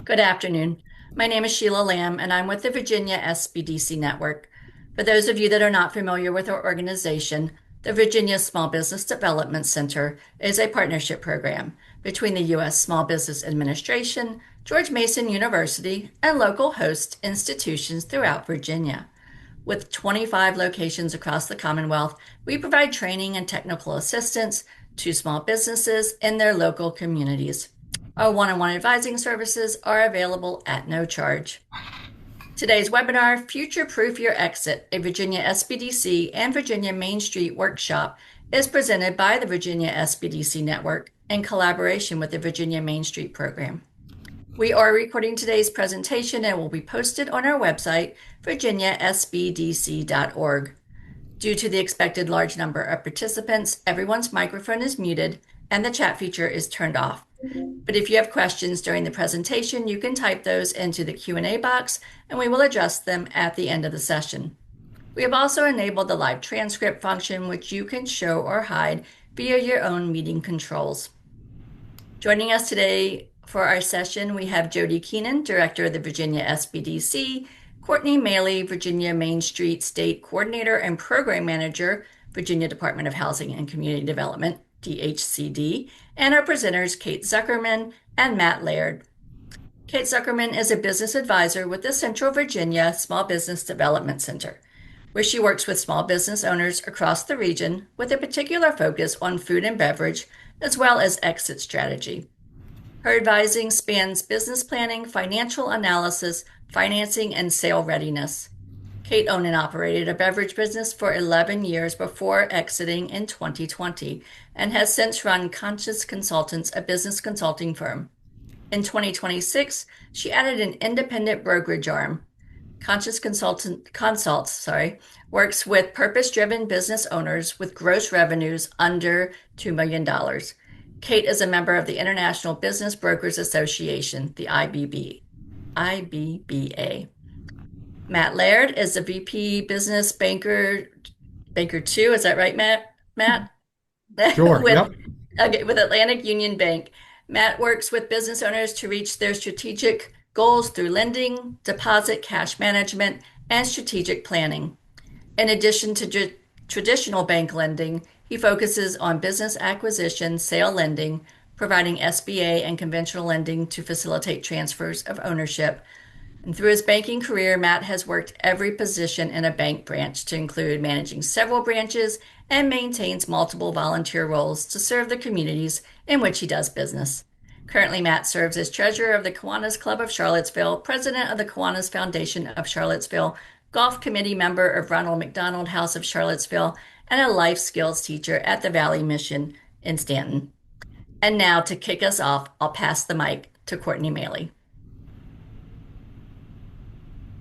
Good afternoon. My name is Sheila Lamb, and I'm with the Virginia SBDC Network. For those of you that are not familiar with our organization, the Virginia Small Business Development Center is a partnership program between the U.S. Small Business Administration, George Mason University, and local host institutions throughout Virginia. With 25 locations across the Commonwealth, we provide training and technical assistance to small businesses in their local communities. Our one-on-one advising services are available at no charge. Today's webinar, Future Proof Your Exit, a Virginia SBDC and Virginia Main Street workshop, is presented by the Virginia SBDC Network in collaboration with the Virginia Main Street program. We are recording today's presentation and will be posted on our website, virginiasbdc.org. Due to the expected large number of participants, everyone's microphone is muted and the chat feature is turned off. But if you have questions during the presentation, you can type those into the Q&A box and we will address them at the end of the session. We have also enabled the live transcript function, which you can show or hide via your own meeting controls. Joining us today for our session, we have Jody Keenan, Director of the Virginia SBDC, Courtney Maley, Virginia Main Street State Coordinator and Program Manager, Virginia Department of Housing and Community Development, DHCD, and our presenters, Kate Zuckerman and Matt Laird. Kate Zuckerman is a business advisor with the Central Virginia Small Business Development Center, where she works with small business owners across the region with a particular focus on food and beverage, as well as exit strategy. Her advising spans business planning, financial analysis, financing, and sale readiness. Kate owned and operated a beverage business for 11 years before exiting in 2020 and has since run Conscious Consultants, a business consulting firm. In 2026, she added an independent brokerage arm. Conscious Consults works with purpose-driven business owners with gross revenues under $2 million. Kate is a member of the International Business Brokers Association, the IBBA. Matt Laird is a VP Business Banker 2. Is that right, Matt? Sure. with, Yep. okay, with Atlantic Union Bank. Matt works with business owners to reach their strategic goals through lending, deposit, cash management, and strategic planning. In addition to traditional bank lending, he focuses on business acquisition, sale lending, providing SBA and conventional lending to facilitate transfers of ownership. And through his banking career, Matt has worked every position in a bank branch to include managing several branches and maintains multiple volunteer roles to serve the communities in which he does business. Currently, Matt serves as treasurer of the Kiwanis Club of Charlottesville, president of the Kiwanis Foundation of Charlottesville, golf committee member of Ronald McDonald House of Charlottesville, and a life skills teacher at the Valley Mission in Stanton. And now to kick us off, I'll pass the mic to Courtney Maley.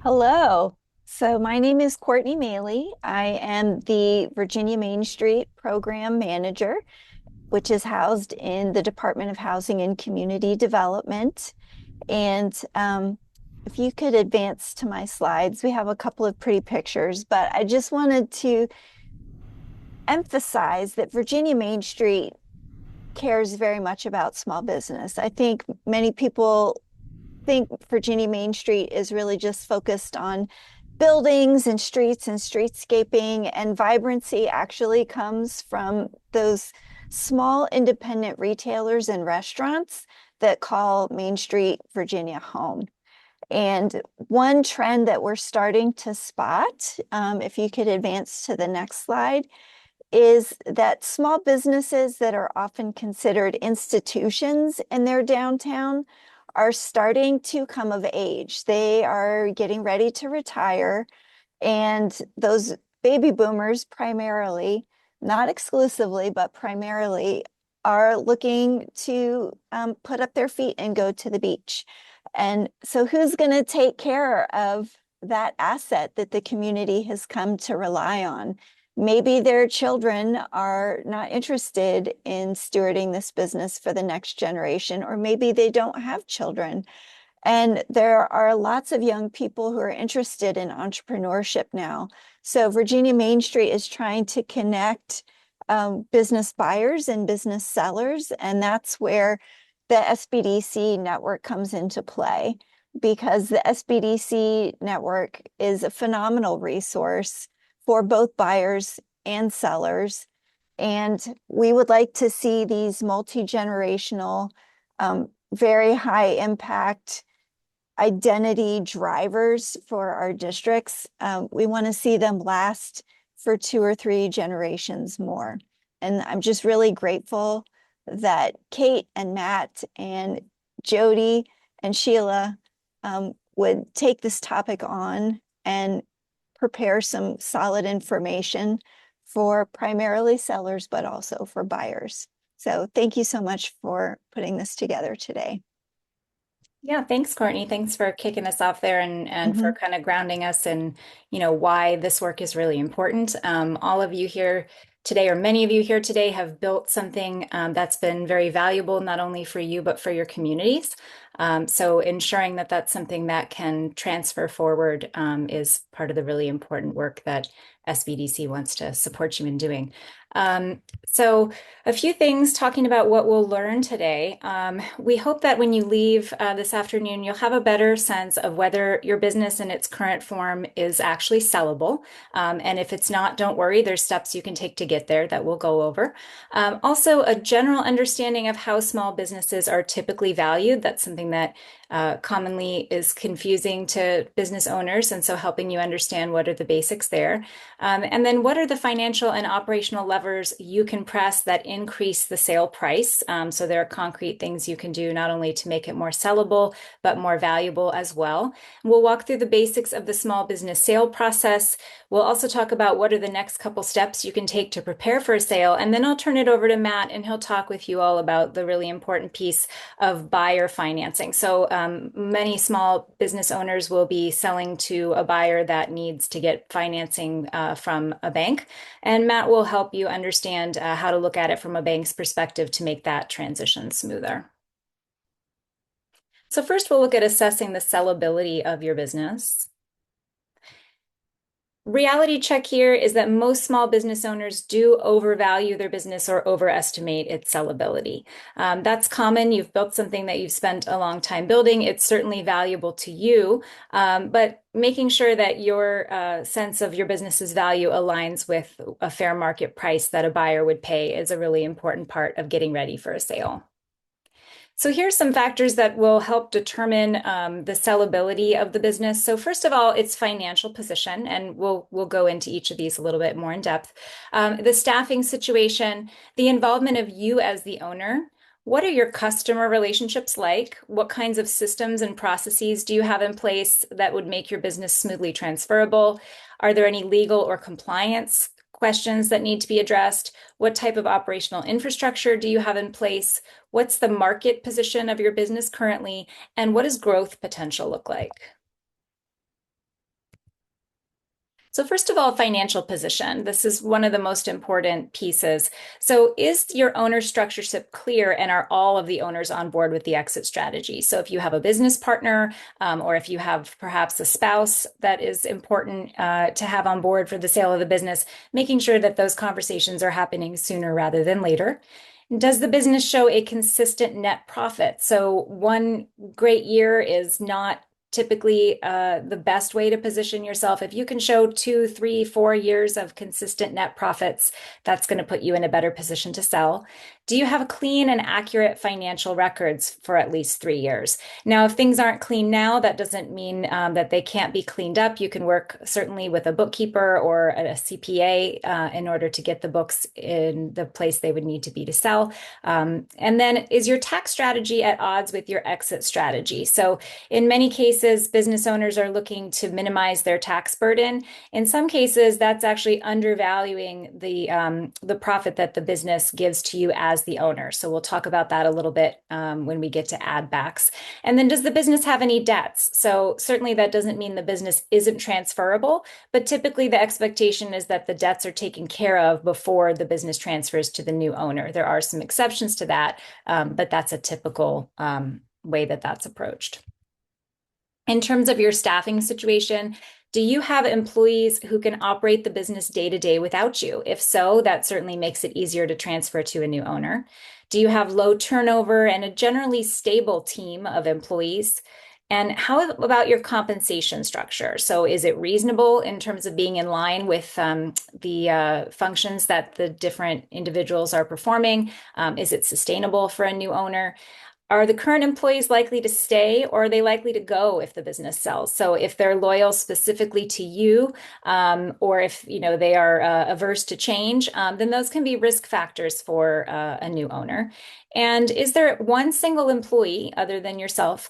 Hello. So my name is Courtney Maley. I am the Virginia Main Street Program Manager, which is housed in the Department of Housing and Community Development. And if you could advance to my slides, we have a couple of pretty pictures, but I just wanted to emphasize that Virginia Main Street cares very much about small business. I think many people think Virginia Main Street is really just focused on buildings and streets and streetscaping, and vibrancy actually comes from those small independent retailers and restaurants that call Main Street, Virginia home. And one trend that we're starting to spot, if you could advance to the next slide, is that small businesses that are often considered institutions in their downtown are starting to come of age. They are getting ready to retire, and those baby boomers primarily, not exclusively, but primarily, are looking to put up their feet and go to the beach. And so who's going to take care of that asset that the community has come to rely on? Maybe their children are not interested in stewarding this business for the next generation, or maybe they don't have children. And there are lots of young people who are interested in entrepreneurship now. So Virginia Main Street is trying to connect business buyers and business sellers, and that's where the SBDC network comes into play because the SBDC network is a phenomenal resource for both buyers and sellers. And we would like to see these multi-generational, very high impact identity drivers for our districts. We want to see them last for 2 or 3 generations more. And I'm just really grateful that Kate and Matt and Jody and Sheila would take this topic on and prepare some solid information for primarily sellers, but also for buyers. So thank you so much for putting this together today. Yeah, thanks, Courtney. Thanks for kicking us off there and for Mhm. kind of grounding us in, why this work is really important. All of you here today, or many of you here today, have built something that's been very valuable, not only for you, but for your communities. So ensuring that that's something that can transfer forward is part of the really important work that SBDC wants to support you in doing. So a few things talking about what we'll learn today. We hope that when you leave this afternoon, you'll have a better sense of whether your business in its current form is actually sellable. And if it's not, don't worry, there's steps you can take to get there that we'll go over. Also, a general understanding of how small businesses are typically valued. That's something that commonly is confusing to business owners, and so helping you understand what are the basics there. And then what are the financial and operational levers you can press that increase the sale price? So there are concrete things you can do not only to make it more sellable, but more valuable as well. We'll walk through the basics of the small business sale process. We'll also talk about what are the next couple steps you can take to prepare for a sale. And then I'll turn it over to Matt, and he'll talk with you all about the really important piece of buyer financing. So many small business owners will be selling to a buyer that needs to get financing from a bank. And Matt will help you understand how to look at it from a bank's perspective to make that transition smoother. So first, we'll look at assessing the sellability of your business. Reality check here is that most small business owners do overvalue their business or overestimate its sellability. That's common. You've built something that you've spent a long time building. It's certainly valuable to you, but making sure that your sense of your business's value aligns with a fair market price that a buyer would pay is a really important part of getting ready for a sale. So here's some factors that will help determine the sellability of the business. So first of all, its financial position, and we'll go into each of these a little bit more in depth. The staffing situation, the involvement of you as the owner. What are your customer relationships like? What kinds of systems and processes do you have in place that would make your business smoothly transferable? Are there any legal or compliance questions that need to be addressed? What type of operational infrastructure do you have in place? What's the market position of your business currently? And what does growth potential look like? So first of all, financial position. This is one of the most important pieces. So is your owner structureship clear, and are all of the owners on board with the exit strategy? So if you have a business partner, or if you have perhaps a spouse that is important to have on board for the sale of the business, making sure that those conversations are happening sooner rather than later. Does the business show a consistent net profit? So one great year is not typically the best way to position yourself. If you can show 2, 3, 4 years of consistent net profits, that's going to put you in a better position to sell. Do you have clean and accurate financial records for at least 3 years? Now, if things aren't clean now, that doesn't mean that they can't be cleaned up. You can work certainly with a bookkeeper or a CPA in order to get the books in the place they would need to be to sell. And then, is your tax strategy at odds with your exit strategy? So in many cases, business owners are looking to minimize their tax burden. In some cases, that's actually undervaluing the profit that the business gives to you as the owner. So we'll talk about that a little bit when we get to add backs. And then, does the business have any debts? So certainly that doesn't mean the business isn't transferable, but typically the expectation is that the debts are taken care of before the business transfers to the new owner. There are some exceptions to that, but that's a typical way that that's approached. In terms of your staffing situation, Do you have employees who can operate the business day to day without you? If so, that certainly makes it easier to transfer to a new owner. Do you have low turnover and a generally stable team of employees? And how about your compensation structure? So, is it reasonable in terms of being in line with the functions that the different individuals are performing? Is it sustainable for a new owner? Are the current employees likely to stay, or are they likely to go if the business sells? So if they're loyal specifically to you, or if they are averse to change, then those can be risk factors for a new owner. And is there one single employee other than yourself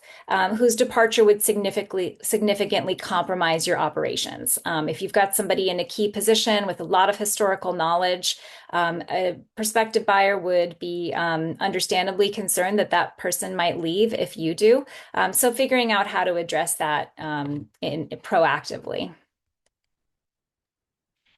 whose departure would significantly compromise your operations? If you've got somebody in a key position with a lot of historical knowledge, a prospective buyer would be understandably concerned that that person might leave if you do. So figuring out how to address that proactively.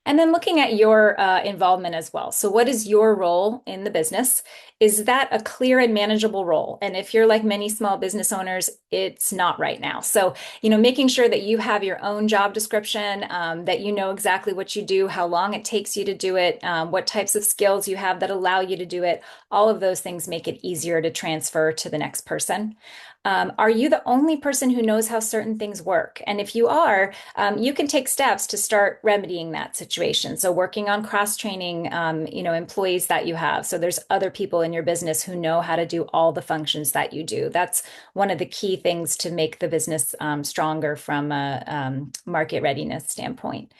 And then looking at your involvement as well. So, what is your role in the business? Is that a clear and manageable role? And if you're like many small business owners, it's not right now. So, making sure that you have your own job description, that you know exactly what you do, how long it takes you to do it, what types of skills you have that allow you to do it. All of those things make it easier to transfer to the next person. Are you the only person who knows how certain things work? And if you are, you can take steps to start remedying that situation. So working on cross-training, employees that you have. So there's other people in your business who know how to do all the functions that you do. That's one of the key things to make the business stronger from a market readiness standpoint.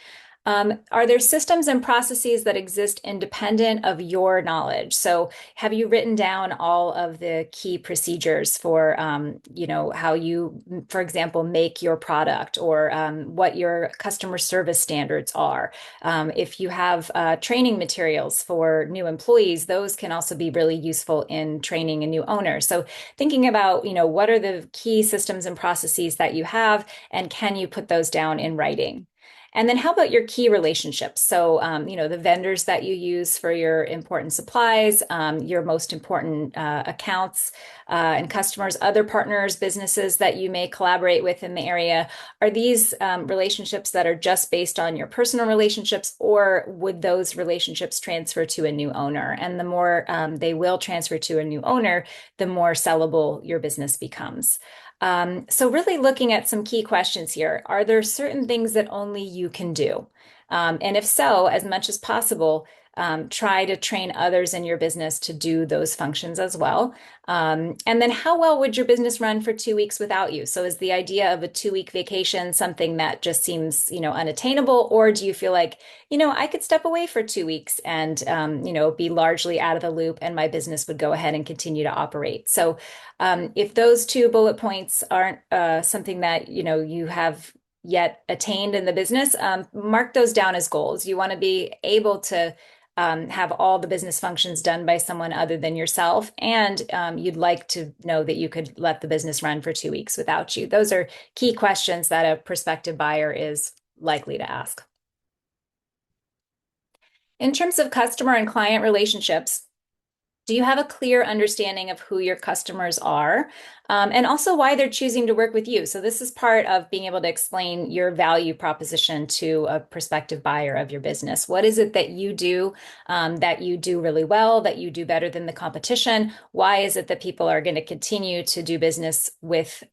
Are there systems and processes that exist independent of your knowledge? So, have you written down all of the key procedures for, how you, for example, make your product, or what your customer service standards are? If you have training materials for new employees, those can also be really useful in training a new owner. So, thinking about, what are the key systems and processes that you have, and can you put those down in writing? And then how about your key relationships? So, the vendors that you use for your important supplies, your most important accounts and customers, other partners, businesses that you may collaborate with in the area. Are these relationships that are just based on your personal relationships, or would those relationships transfer to a new owner? And the more they will transfer to a new owner, the more sellable your business becomes. So really looking at some key questions here. Are there certain things that only you can do? And if so, as much as possible, try to train others in your business to do those functions as well. And then how well would your business run for 2 weeks without you? So is the idea of a 2 week vacation something that just seems, unattainable? Or do you feel like, I could step away for 2 weeks and, be largely out of the loop and my business would go ahead and continue to operate? So if those two bullet points aren't something that, you have yet attained in the business, mark those down as goals. You want to be able to have all the business functions done by someone other than yourself. And you'd like to know that you could let the business run for 2 weeks without you. Those are key questions that a prospective buyer is likely to ask. In terms of customer and client relationships, do you have a clear understanding of who your customers are, and also why they're choosing to work with you? So this is part of being able to explain your value proposition to a prospective buyer of your business. What is it that you do really well, that you do better than the competition? Why is it that people are going to continue to do business with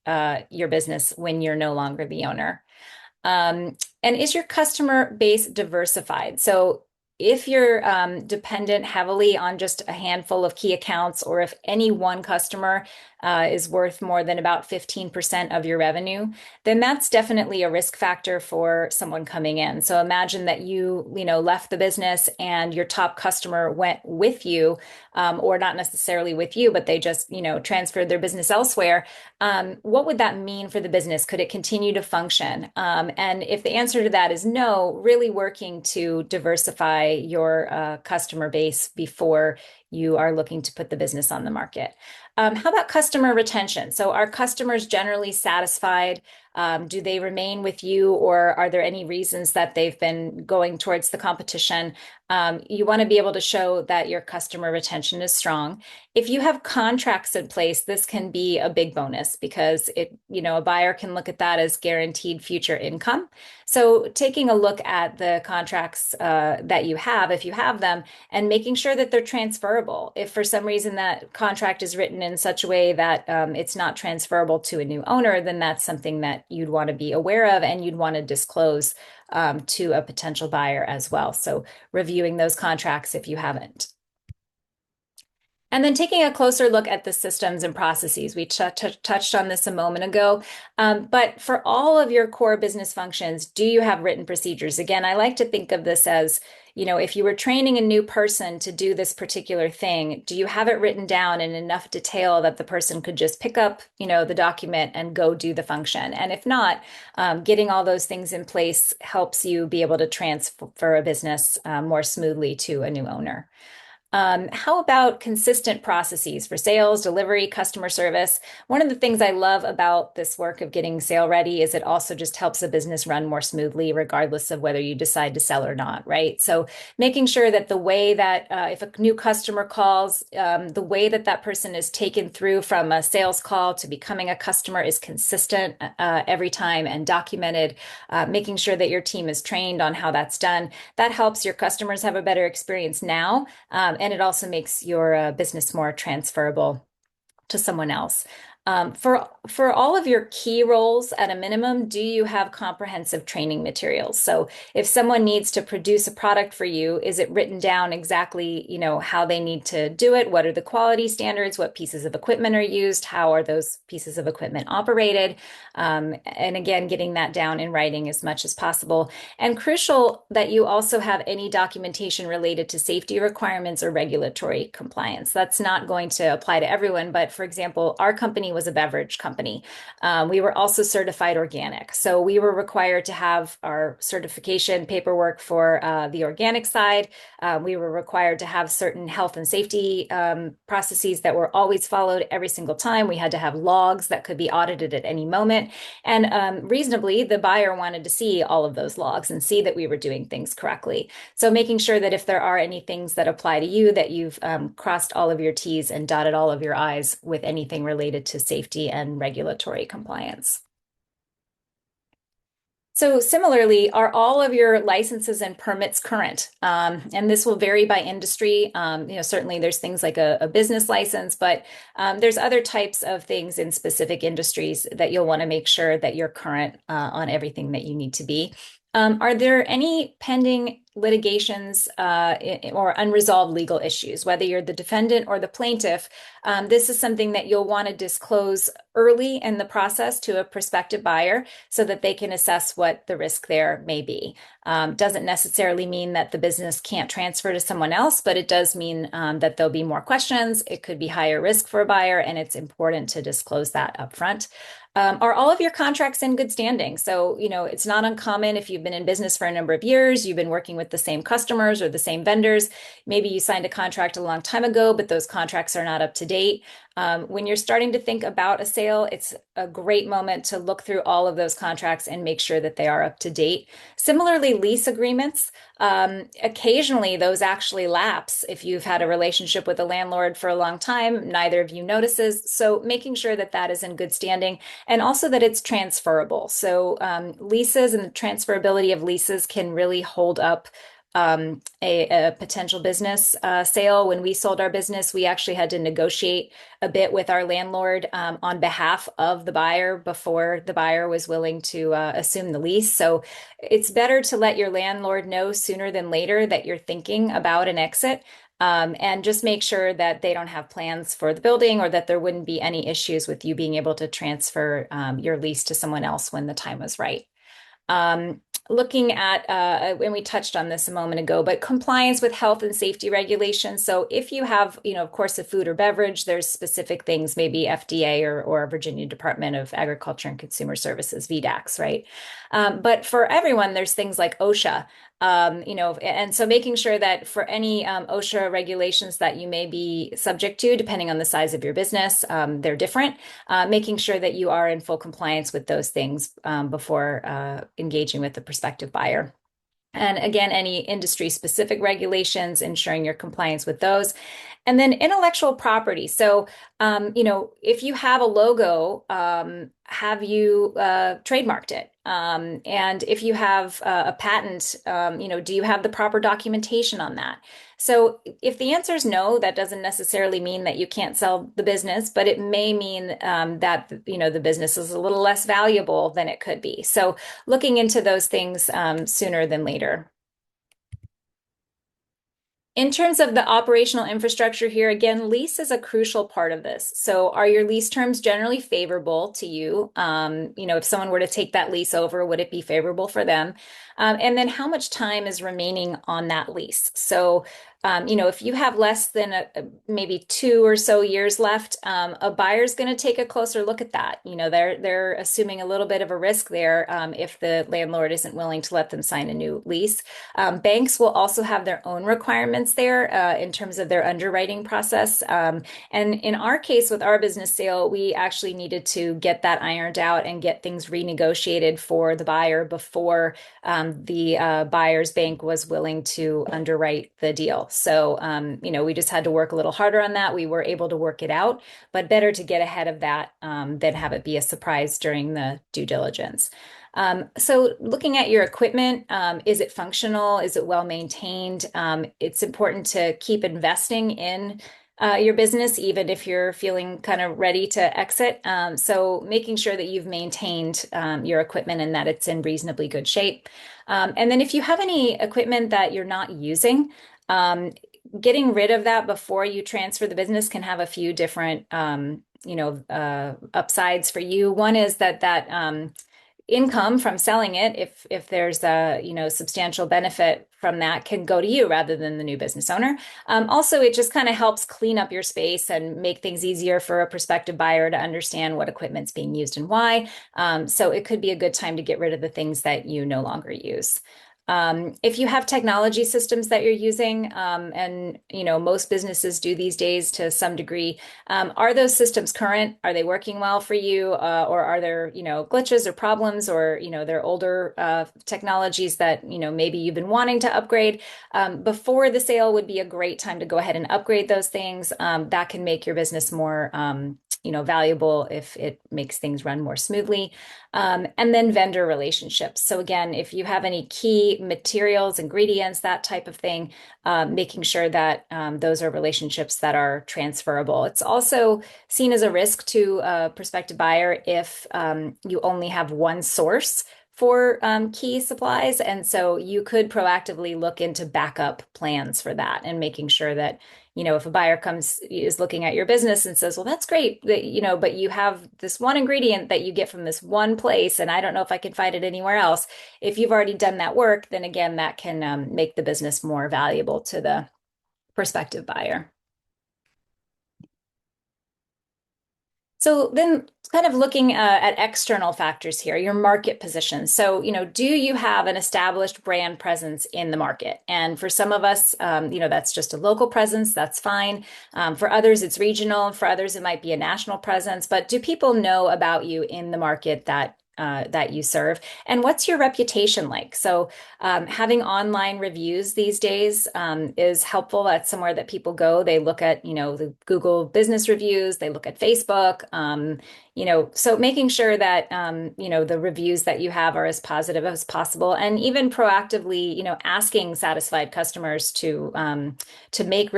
your business when you're no longer the owner? And is your customer base diversified? So if you're dependent heavily on just a handful of key accounts, or if any one customer is worth more than about 15% of your revenue, then that's definitely a risk factor for someone coming in. So imagine that you left the business and your top customer went with you, or not necessarily with you, but they just, transferred their business elsewhere. What would that mean for the business? Could it continue to function? And if the answer to that is no, really working to diversify your customer base before you are looking to put the business on the market. How about customer retention? So are customers generally satisfied? Do they remain with you, or are there any reasons that they've been going towards the competition? You want to be able to show that your customer retention is strong. If you have contracts in place, this can be a big bonus because a buyer can look at that as guaranteed future income. So taking a look at the contracts that you have, if you have them, and making sure that they're transferable. If for some reason that contract is written in such a way that it's not transferable to a new owner, then that's something that you'd want to be aware of and you'd want to disclose to a potential buyer as well. So reviewing those contracts if you haven't. And then taking a closer look at the systems and processes. We touched on this a moment ago. But for all of your core business functions, do you have written procedures? Again, I like to think of this as, if you were training a new person to do this particular thing, do you have it written down in enough detail that the person could just pick up, the document and go do the function? And if not, getting all those things in place helps you be able to transfer a business more smoothly to a new owner. How about consistent processes for sales, delivery, customer service? One of the things I love about this work of getting sale ready is it also just helps a business run more smoothly, regardless of whether you decide to sell or not, right? So making sure that the way that if a new customer calls, the way that that person is taken through from a sales call to becoming a customer is consistent every time and documented, making sure that your team is trained on how that's done. That helps your customers have a better experience now. And it also makes your business more transferable to someone else. For all of your key roles at a minimum, do you have comprehensive training materials? So if someone needs to produce a product for you, is it written down exactly, how they need to do it? What are the quality standards? What pieces of equipment are used? How are those pieces of equipment operated? And again, getting that down in writing as much as possible. And crucial that you also have any documentation related to safety requirements or regulatory compliance. That's not going to apply to everyone, but for example, our company was a beverage company. We were also certified organic. So we were required to have our certification paperwork for the organic side. We were required to have certain health and safety processes that were always followed every single time. We had to have logs that could be audited at any moment. And reasonably, the buyer wanted to see all of those logs and see that we were doing things correctly. So making sure that if there are any things that apply to you, that you've crossed all of your T's and dotted all of your I's with anything related to safety and regulatory compliance. So similarly, are all of your licenses and permits current? And this will vary by industry. Certainly there's things like a business license, but there's other types of things in specific industries that you'll want to make sure that you're current on everything that you need to be. Are there any pending litigations or unresolved legal issues, whether you're the defendant or the plaintiff? This is something that you'll want to disclose early in the process to a prospective buyer so that they can assess what the risk there may be. Doesn't necessarily mean that the business can't transfer to someone else, but it does mean that there'll be more questions. It could be higher risk for a buyer, and it's important to disclose that upfront. Are all of your contracts in good standing? So, it's not uncommon if you've been in business for a number of years, you've been working with the same customers or the same vendors. Maybe you signed a contract a long time ago, but those contracts are not up to date. When you're starting to think about a sale, it's a great moment to look through all of those contracts and make sure that they are up to date. Similarly, lease agreements, occasionally those actually lapse if you've had a relationship with a landlord for a long time, neither of you notices. So making sure that that is in good standing and also that it's transferable. So leases and the transferability of leases can really hold up a potential business sale. When we sold our business, we actually had to negotiate a bit with our landlord on behalf of the buyer before the buyer was willing to assume the lease. So it's better to let your landlord know sooner than later that you're thinking about an exit. And just make sure that they don't have plans for the building or that there wouldn't be any issues with you being able to transfer your lease to someone else when the time was right. Looking at, and we touched on this a moment ago, but compliance with health and safety regulations. So if you have, of course, a food or beverage, there's specific things, maybe FDA or Virginia Department of Agriculture and Consumer Services, VDACs, right? But for everyone, there's things like OSHA. And so making sure that for any OSHA regulations that you may be subject to, depending on the size of your business, they're different, making sure that you are in full compliance with those things before engaging with the prospective buyer. And again, any industry specific regulations, ensuring your compliance with those. And then intellectual property. So, if you have a logo, have you trademarked it? And if you have a patent, do you have the proper documentation on that? So, if the answer is no, that doesn't necessarily mean that you can't sell the business, but it may mean that the business is a little less valuable than it could be. So, looking into those things sooner than later. In terms of the operational infrastructure here, again, lease is a crucial part of this. So are your lease terms generally favorable to you? If someone were to take that lease over, would it be favorable for them? And then how much time is remaining on that lease? So, if you have less than maybe 2 or so years left, a buyer's going to take a closer look at that. They're assuming a little bit of a risk there if the landlord isn't willing to let them sign a new lease. Banks will also have their own requirements there in terms of their underwriting process. And in our case, with our business sale, we actually needed to get that ironed out and get things renegotiated for the buyer before the buyer's bank was willing to underwrite the deal. So, we just had to work a little harder on that. We were able to work it out, but better to get ahead of that than have it be a surprise during the due diligence. So looking at your equipment, is it functional? Is it well maintained? It's important to keep investing in your business, even if you're feeling kind of ready to exit. So making sure that you've maintained your equipment and that it's in reasonably good shape. And then if you have any equipment that you're not using, getting rid of that before you transfer the business can have a few different upsides for you. One is that income from selling it, if there's a substantial benefit from that, can go to you rather than the new business owner. Also, it just kind of helps clean up your space and make things easier for a prospective buyer to understand what equipment's being used and why. So it could be a good time to get rid of the things that you no longer use. If you have technology systems that you're using, and most businesses do these days to some degree, are those systems current? Are they working well for you, or are there glitches or problems, or they're older technologies that maybe you've been wanting to upgrade? Before the sale would be a great time to go ahead and upgrade those things. That can make your business more valuable if it makes things run more smoothly. And then vendor relationships. So again, if you have any key materials, ingredients, that type of thing, making sure that those are relationships that are transferable. It's also seen as a risk to a prospective buyer if you only have one source for key supplies. And so you could proactively look into backup plans for that and making sure that if a buyer is looking at your business and says, well, that's great, that, but you have this one ingredient that you get from this one place, and I don't know if I can find it anywhere else. If you've already done that work, then again, that can make the business more valuable to the prospective buyer. So then kind of looking at external factors here, your market position. So, do you have an established brand presence in the market? And for some of us, that's just a local presence, that's fine. For others, it's regional. For others, it might be a national presence. But do people know about you in the market that you serve? And what's your reputation like? So having online reviews these days is helpful. That's somewhere that people go. They look at, the Google business reviews, they look at Facebook, so making sure that, the reviews that you have are as positive as possible, and even proactively, asking satisfied customers to make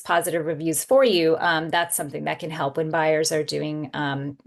positive reviews for you. That's something that can help when buyers are doing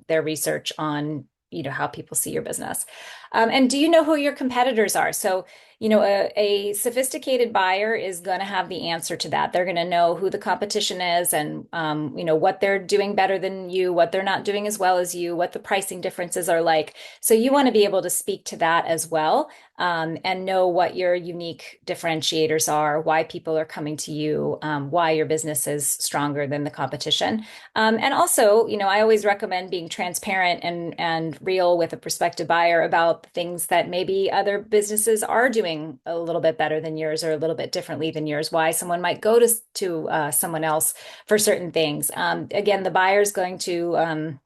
their research on how people see your business. And do you know who your competitors are? So, a sophisticated buyer is going to have the answer to that. They're going to know who the competition is and, what they're doing better than you, what they're not doing as well as you, what the pricing differences are like. So you want to be able to speak to that as well, and know what your unique differentiators are, why people are coming to you, why your business is stronger than the competition. And also, I always recommend being transparent and real with a prospective buyer about things that maybe other businesses are doing a little bit better than yours or a little bit differently than yours, why someone might go to someone else for certain things. Again, the buyer is going to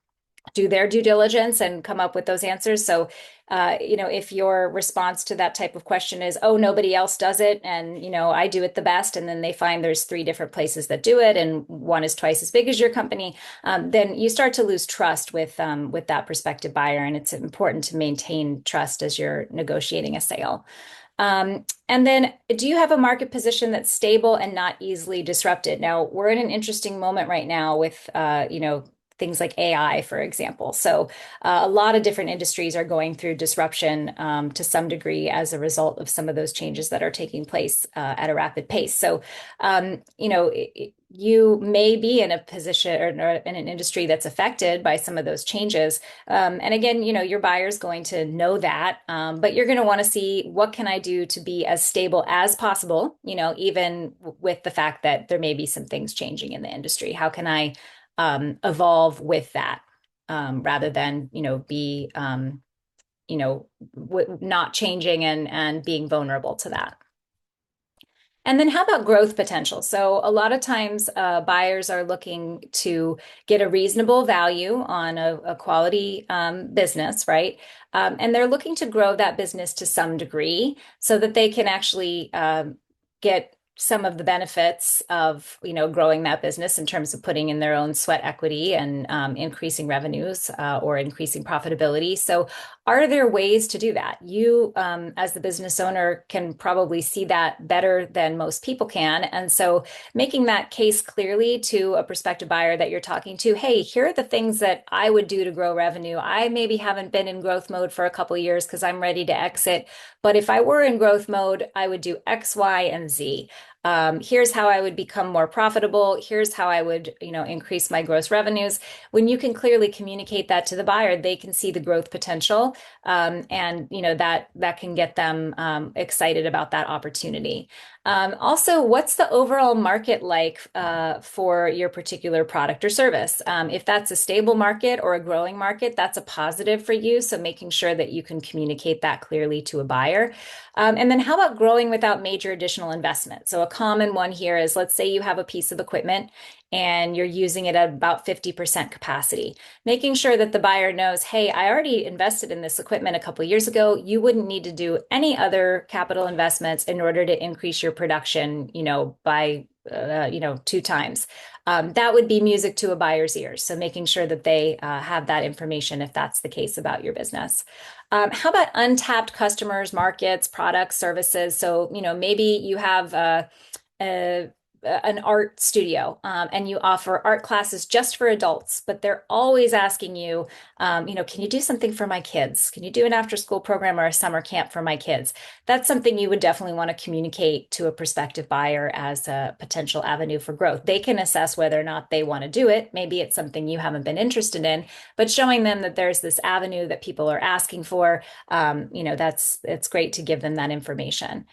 do their due diligence and come up with those answers. So, if your response to that type of question is, oh, nobody else does it, and, I do it the best, and then they find there's three different places that do it, and one is twice as big as your company, then you start to lose trust with that prospective buyer. And it's important to maintain trust as you're negotiating a sale. And then, do you have a market position that's stable and not easily disrupted? Now, we're in an interesting moment right now with, things like AI, for example. So, a lot of different industries are going through disruption to some degree as a result of some of those changes that are taking place at a rapid pace. So, you may be in a position or in an industry that's affected by some of those changes. And again, your buyer's going to know that, but you're going to want to see what can I do to be as stable as possible, even with the fact that there may be some things changing in the industry. How can I evolve with that rather than, be, not changing and being vulnerable to that. And then how about growth potential? So a lot of times buyers are looking to get a reasonable value on a quality business, right? And they're looking to grow that business to some degree so that they can actually get some of the benefits of, growing that business in terms of putting in their own sweat equity and increasing revenues or increasing profitability. So are there ways to do that? You, as the business owner, can probably see that better than most people can. And so making that case clearly to a prospective buyer that you're talking to, hey, here are the things that I would do to grow revenue. I maybe haven't been in growth mode for a couple of years because I'm ready to exit. But if I were in growth mode, I would do X, Y, and Z. Here's how I would become more profitable. Here's how I would, increase my gross revenues. When you can clearly communicate that to the buyer, they can see the growth potential, and that can get them excited about that opportunity. Also, what's the overall market like for your particular product or service? If that's a stable market or a growing market, that's a positive for you. So making sure that you can communicate that clearly to a buyer. And then how about growing without major additional investment? So a common one here is, let's say you have a piece of equipment and you're using it at about 50% capacity. Making sure that the buyer knows, hey, I already invested in this equipment a couple of years ago. You wouldn't need to do any other capital investments in order to increase your production, by 2 times. That would be music to a buyer's ears. So making sure that they have that information if that's the case about your business. How about untapped customers, markets, products, services? So, maybe you have a an art studio and you offer art classes just for adults, but they're always asking you, can you do something for my kids? Can you do an after school program or a summer camp for my kids? That's something you would definitely want to communicate to a prospective buyer as a potential avenue for growth. They can assess whether or not they want to do it. Maybe it's something you haven't been interested in, but showing them that there's this avenue that people are asking for, it's great to give them that information.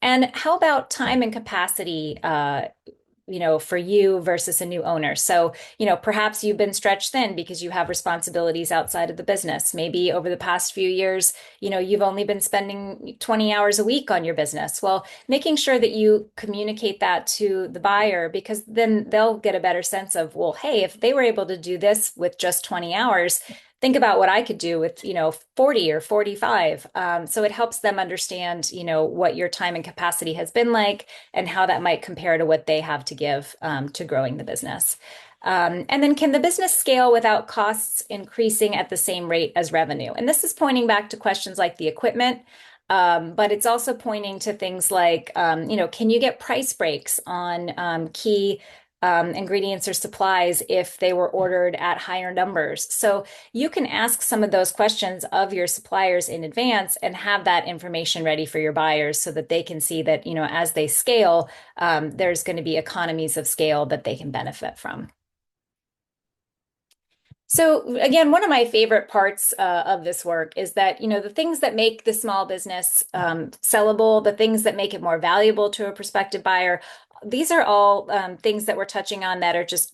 And how about time and capacity, for you versus a new owner? So, perhaps you've been stretched thin because you have responsibilities outside of the business. Maybe over the past few years, you've only been spending 20 hours a week on your business. Well, making sure that you communicate that to the buyer, because then they'll get a better sense of, well, hey, if they were able to do this with just 20 hours, think about what I could do with, 40 or 45. So it helps them understand, what your time and capacity has been like and how that might compare to what they have to give to growing the business. And then can the business scale without costs increasing at the same rate as revenue? And this is pointing back to questions like the equipment. But it's also pointing to things like, can you get price breaks on key ingredients or supplies if they were ordered at higher numbers? So you can ask some of those questions of your suppliers in advance and have that information ready for your buyers so that they can see that, as they scale, there's going to be economies of scale that they can benefit from. So again, one of my favorite parts of this work is that, the things that make the small business sellable, the things that make it more valuable to a prospective buyer, these are all things that we're touching on that are just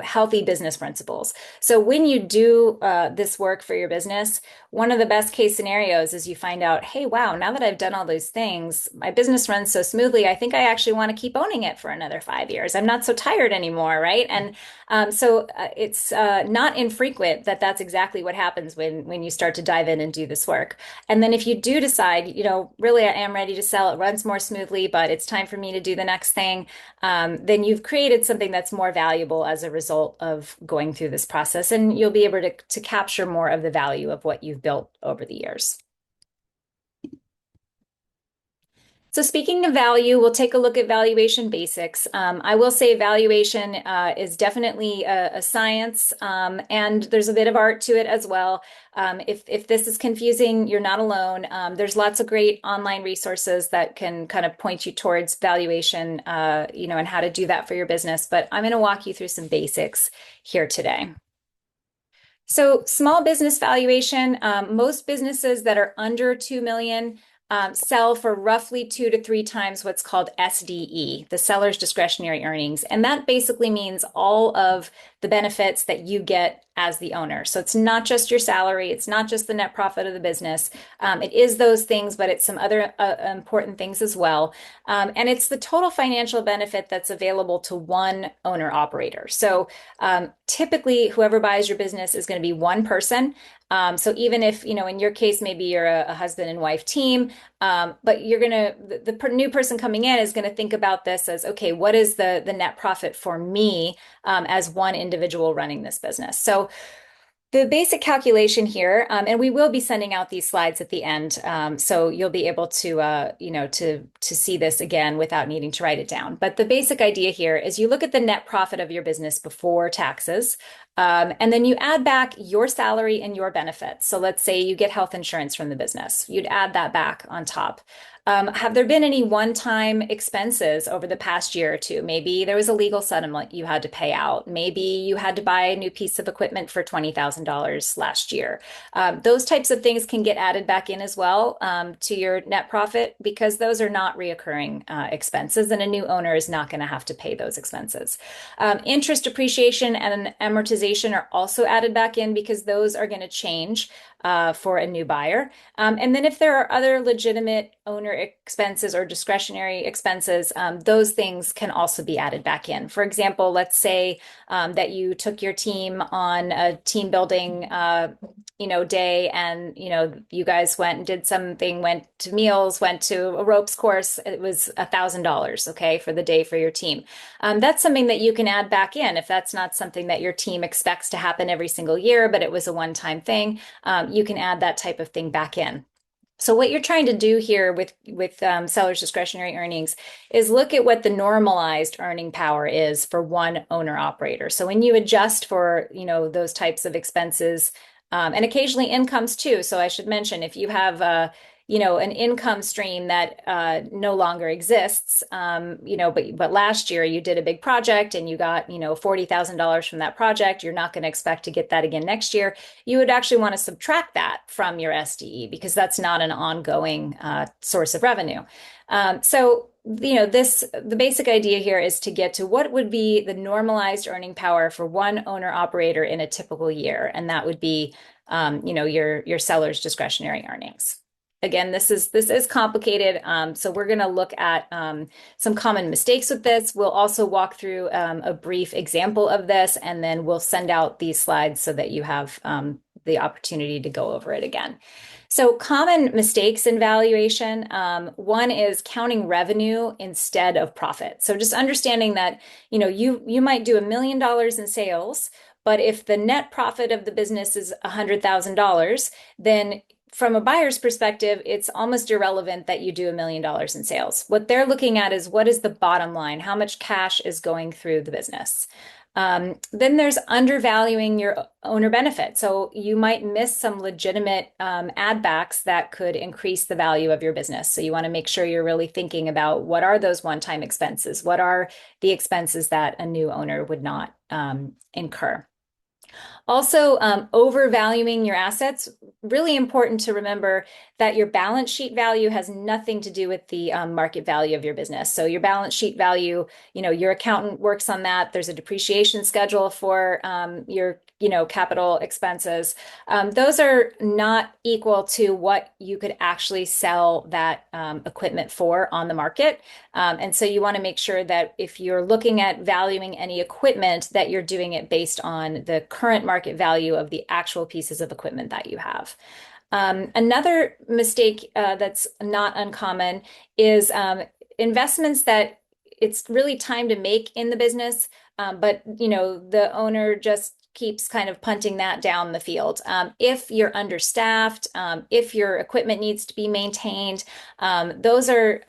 healthy business principles. So when you do this work for your business, one of the best case scenarios is you find out, hey, wow, now that I've done all those things, my business runs so smoothly. I think I actually want to keep owning it for another 5 years. I'm not so tired anymore, right? And it's not infrequent that that's exactly what happens when you start to dive in and do this work. And then if you do decide, really I am ready to sell, it runs more smoothly, but it's time for me to do the next thing, then you've created something that's more valuable as a result of going through this process, and you'll be able to capture more of the value of what you've built over the years. So speaking of value, we'll take a look at valuation basics. I will say valuation is definitely a science, and there's a bit of art to it as well. If this is confusing, you're not alone. There's lots of great online resources that can kind of point you towards valuation, and how to do that for your business. But I'm going to walk you through some basics here today. So small business valuation, most businesses that are under 2 million sell for roughly 2 to 3 times what's called SDE, the seller's discretionary earnings. And that basically means all of the benefits that you get as the owner. So it's not just your salary, it's not just the net profit of the business. It is those things, but it's some other important things as well. And it's the total financial benefit that's available to one owner operator. So typically, whoever buys your business is going to be one person. So even if, in your case, maybe you're a husband and wife team, but the new person coming in is going to think about this as, okay, what is the net profit for me as one individual running this business? So the basic calculation here, and we will be sending out these slides at the end, so you'll be able to, to see this again without needing to write it down. But the basic idea here is you look at the net profit of your business before taxes, and then you add back your salary and your benefits. So let's say you get health insurance from the business. You'd add that back on top. Have there been any one-time expenses over the past year or two? Maybe there was a legal settlement you had to pay out. Maybe you had to buy a new piece of equipment for $20,000 last year. Those types of things can get added back in as well to your net profit, because those are not reoccurring expenses, and a new owner is not going to have to pay those expenses. Interest, depreciation, and amortization are also added back in because those are going to change for a new buyer. And then if there are other legitimate owner expenses or discretionary expenses, those things can also be added back in. For example, let's say that you took your team on a team building day, and you guys went and did something, went to meals, went to a ropes course. It was $1,000, okay, for the day for your team. That's something that you can add back in if that's not something that your team expects to happen every single year, but it was a one-time thing. You can add that type of thing back in. So what you're trying to do here with seller's discretionary earnings is look at what the normalized earning power is for one owner operator. So when you adjust for those types of expenses, and occasionally incomes too. So I should mention, if you have an income stream that no longer exists, but last year you did a big project and you got $40,000 from that project, you're not going to expect to get that again next year. You would actually want to subtract that from your SDE, because that's not an ongoing source of revenue. The basic idea here is to get to what would be the normalized earning power for one owner operator in a typical year, and that would be your seller's discretionary earnings. Again, this is complicated, so we're going to look at some common mistakes with this. We'll also walk through a brief example of this, and then we'll send out these slides so that you have the opportunity to go over it again. So common mistakes in valuation, one is counting revenue instead of profit. So just understanding that you might do $1 million in sales, but if the net profit of the business is $100,000, then from a buyer's perspective, it's almost irrelevant that you do $1 million in sales. What they're looking at is, what is the bottom line? How much cash is going through the business? Then there's undervaluing your owner benefit. So you might miss some legitimate add backs that could increase the value of your business. So you want to make sure you're really thinking about, what are those one-time expenses? What are the expenses that a new owner would not incur? Also, overvaluing your assets, really important to remember that your balance sheet value has nothing to do with the market value of your business. So your balance sheet value, your accountant works on that. There's a depreciation schedule for your, capital expenses. Those are not equal to what you could actually sell that equipment for on the market. And so you want to make sure that if you're looking at valuing any equipment, that you're doing it based on the current market value of the actual pieces of equipment that you have. Another mistake that's not uncommon is investments that it's really time to make in the business, but the owner just keeps kind of punting that down the field. If you're understaffed, if your equipment needs to be maintained, those are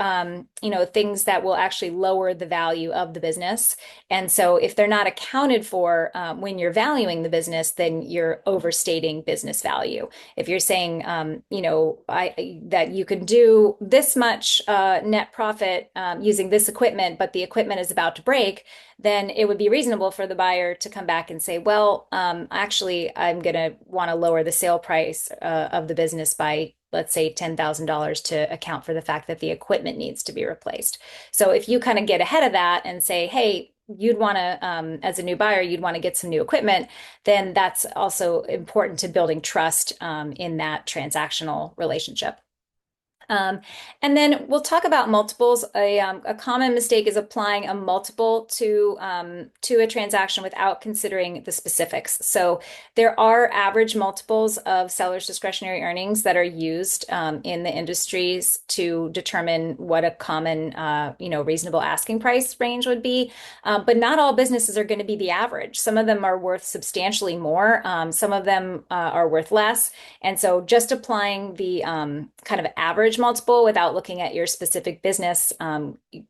things that will actually lower the value of the business. And so if they're not accounted for when you're valuing the business, then you're overstating business value. If you're saying, that you can do this much net profit using this equipment, but the equipment is about to break, then it would be reasonable for the buyer to come back and say, well, actually, I'm going to want to lower the sale price of the business by, let's say, $10,000 to account for the fact that the equipment needs to be replaced. So if you kind of get ahead of that and say, hey, you'd want to, as a new buyer, you'd want to get some new equipment, then that's also important to building trust in that transactional relationship. And then we'll talk about multiples. A common mistake is applying a multiple to a transaction without considering the specifics. So there are average multiples of sellers' discretionary earnings that are used in the industries to determine what a common, reasonable asking price range would be. But not all businesses are going to be the average. Some of them are worth substantially more. Some of them are worth less. And so just applying the kind of average multiple without looking at your specific business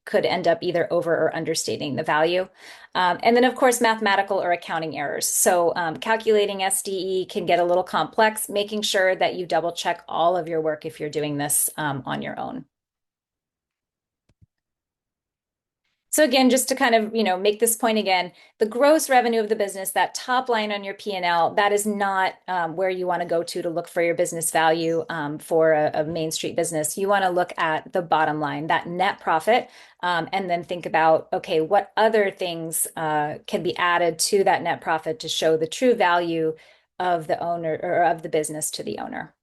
could end up either over or understating the value. And then, of course, mathematical or accounting errors. So calculating SDE can get a little complex, making sure that you double check all of your work if you're doing this on your own. So again, just to kind of, make this point again, the gross revenue of the business, that top line on your P&L, that is not where you want to go to look for your business value for a Main Street business. You want to look at the bottom line, that net profit, and then think about, okay, what other things can be added to that net profit to show the true value of the owner or of the business to the owner.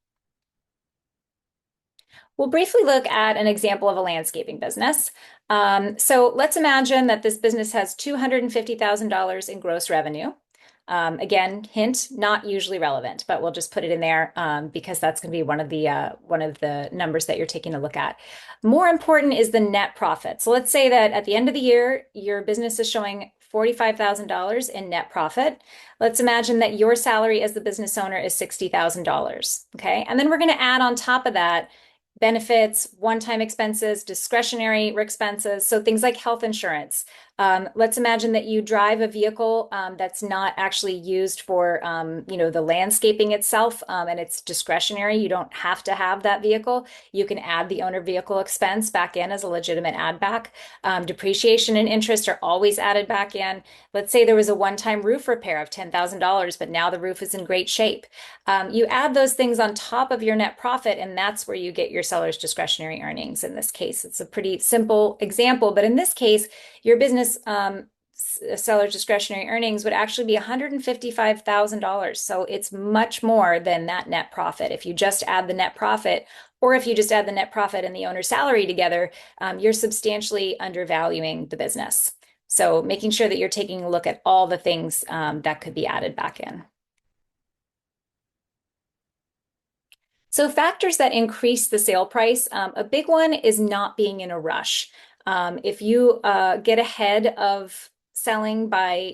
We'll briefly look at an example of a landscaping business. So let's imagine that this business has $250,000 in gross revenue. Again, hint, not usually relevant, but we'll just put it in there because that's going to be one of the numbers that you're taking a look at. More important is the net profit. So let's say that at the end of the year, your business is showing $45,000 in net profit. Let's imagine that your salary as the business owner is $60,000. Okay, and then we're going to add on top of that benefits, one-time expenses, discretionary expenses, so things like health insurance. Let's imagine that you drive a vehicle that's not actually used for, the landscaping itself, and it's discretionary. You don't have to have that vehicle. You can add the owner vehicle expense back in as a legitimate add back. Depreciation and interest are always added back in. Let's say there was a one-time roof repair of $10,000, but now the roof is in great shape. You add those things on top of your net profit, and that's where you get your seller's discretionary earnings. In this case, it's a pretty simple example, but in this case, your business seller's discretionary earnings would actually be $155,000. So it's much more than that net profit. If you just add the net profit, or if you just add the net profit and the owner's salary together, you're substantially undervaluing the business. So making sure that you're taking a look at all the things that could be added back in. So factors that increase the sale price, a big one is not being in a rush. If you get ahead of selling by,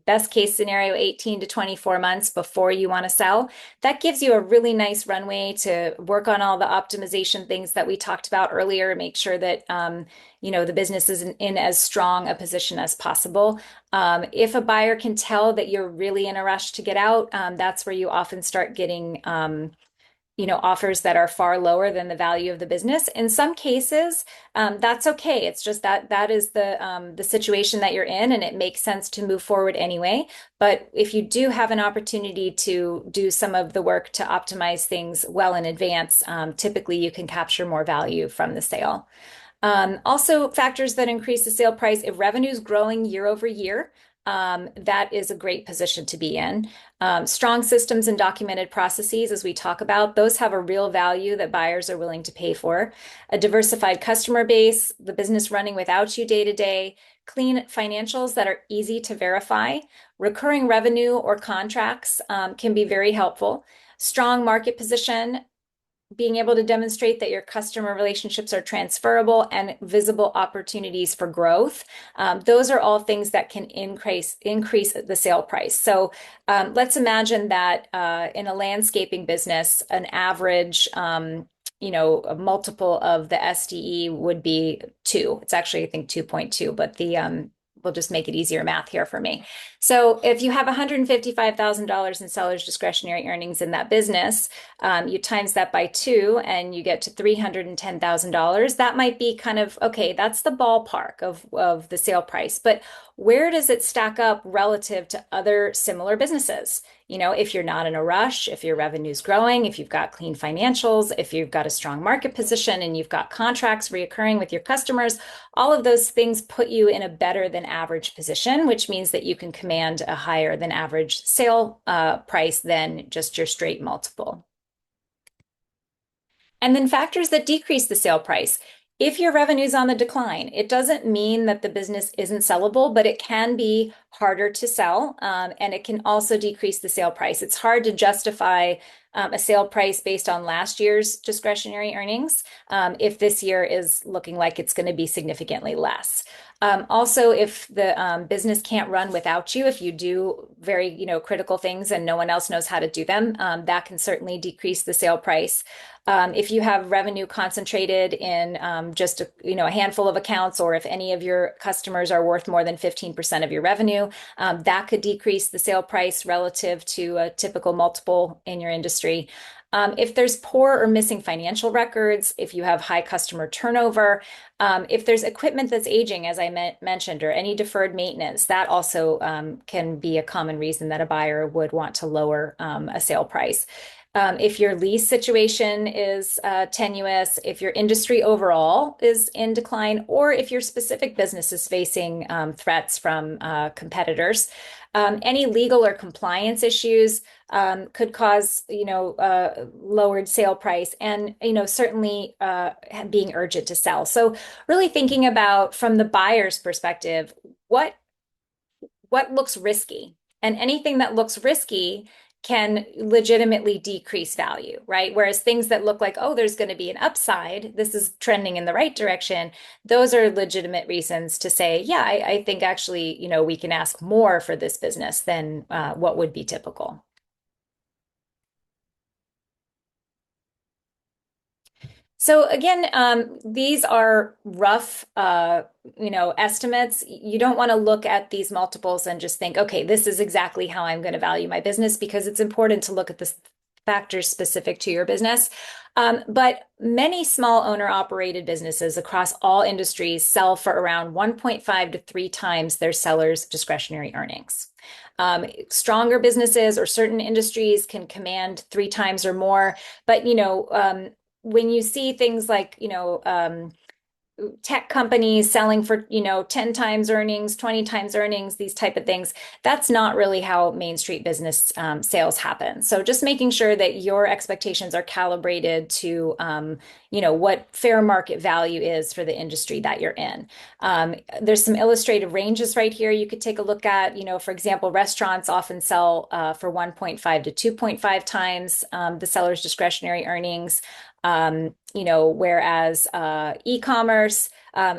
best case scenario, 18 to 24 months before you want to sell, that gives you a really nice runway to work on all the optimization things that we talked about earlier, make sure that, the business is in as strong a position as possible. If a buyer can tell that you're really in a rush to get out, that's where you often start getting offers that are far lower than the value of the business. In some cases, that's okay. It's just that is the situation that you're in, and it makes sense to move forward anyway. But if you do have an opportunity to do some of the work to optimize things well in advance, typically you can capture more value from the sale. Also, factors that increase the sale price, if revenue is growing year over year, that is a great position to be in. Strong systems and documented processes, as we talk about, those have a real value that buyers are willing to pay for. A diversified customer base, the business running without you day to day, clean financials that are easy to verify, recurring revenue or contracts can be very helpful. Strong market position, being able to demonstrate that your customer relationships are transferable and visible opportunities for growth. Those are all things that can increase the sale price. So let's imagine that in a landscaping business, an average a multiple of the SDE would be 2. It's actually, I think, 2.2, but we'll just make it easier math here for me. So if you have $155,000 in seller's discretionary earnings in that business, you times that by 2 and you get to $310,000. That might be kind of, okay, that's the ballpark of the sale price. But where does it stack up relative to other similar businesses? If you're not in a rush, if your revenue's growing, if you've got clean financials, if you've got a strong market position and you've got contracts reoccurring with your customers, all of those things put you in a better than average position, which means that you can command a higher than average sale price than just your straight multiple. And then factors that decrease the sale price. If your revenue is on the decline, it doesn't mean that the business isn't sellable, but it can be harder to sell, and it can also decrease the sale price. It's hard to justify a sale price based on last year's discretionary earnings if this year is looking like it's going to be significantly less. Also, if the business can't run without you, if you do very critical things and no one else knows how to do them, that can certainly decrease the sale price. If you have revenue concentrated in just a handful of accounts, or if any of your customers are worth more than 15% of your revenue, that could decrease the sale price relative to a typical multiple in your industry. If there's poor or missing financial records, if you have high customer turnover, if there's equipment that's aging, as I mentioned, or any deferred maintenance, that also can be a common reason that a buyer would want to lower a sale price. If your lease situation is tenuous, if your industry overall is in decline, or if your specific business is facing threats from competitors, any legal or compliance issues could cause, lowered sale price, and, certainly being urgent to sell. So really thinking about, from the buyer's perspective, what looks risky, and anything that looks risky can legitimately decrease value, right? Whereas things that look like, oh, there's going to be an upside, this is trending in the right direction, those are legitimate reasons to say, yeah, I think actually, we can ask more for this business than what would be typical. So again, these are rough, estimates. You don't want to look at these multiples and just think, okay, this is exactly how I'm going to value my business, because it's important to look at the factors specific to your business. But many small owner-operated businesses across all industries sell for around 1.5 to 3 times their sellers' discretionary earnings. Stronger businesses or certain industries can command 3 times or more, but when you see things like, tech companies selling for, 10 times earnings, 20 times earnings, these type of things, that's not really how Main Street business sales happen. So just making sure that your expectations are calibrated to, what fair market value is for the industry that you're in. There's some illustrative ranges right here you could take a look at. For example, restaurants often sell for 1.5 to 2.5 times the seller's discretionary earnings. Whereas e-commerce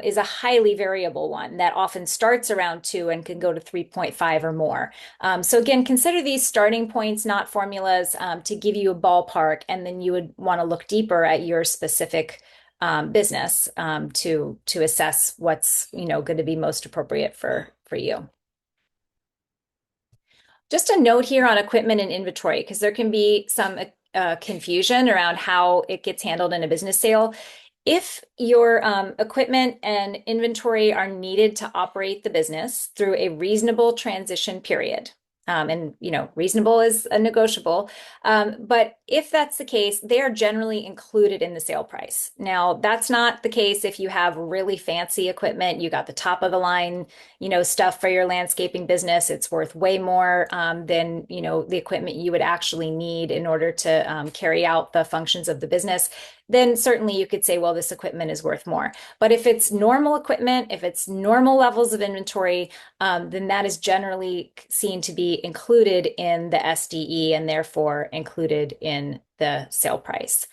is a highly variable one that often starts around 2 and can go to 3.5 or more. So again, consider these starting points, not formulas, to give you a ballpark, and then you would want to look deeper at your specific business to assess what's going to be most appropriate for you. Just a note here on equipment and inventory, because there can be some confusion around how it gets handled in a business sale. If your equipment and inventory are needed to operate the business through a reasonable transition period, and reasonable is a negotiable. But if that's the case, they are generally included in the sale price. Now, that's not the case if you have really fancy equipment. You got the top of the line, stuff for your landscaping business. It's worth way more than the equipment you would actually need in order to carry out the functions of the business. Then certainly you could say, well, this equipment is worth more. But if it's normal equipment, if it's normal levels of inventory, then that is generally seen to be included in the SDE and therefore included in the sale price.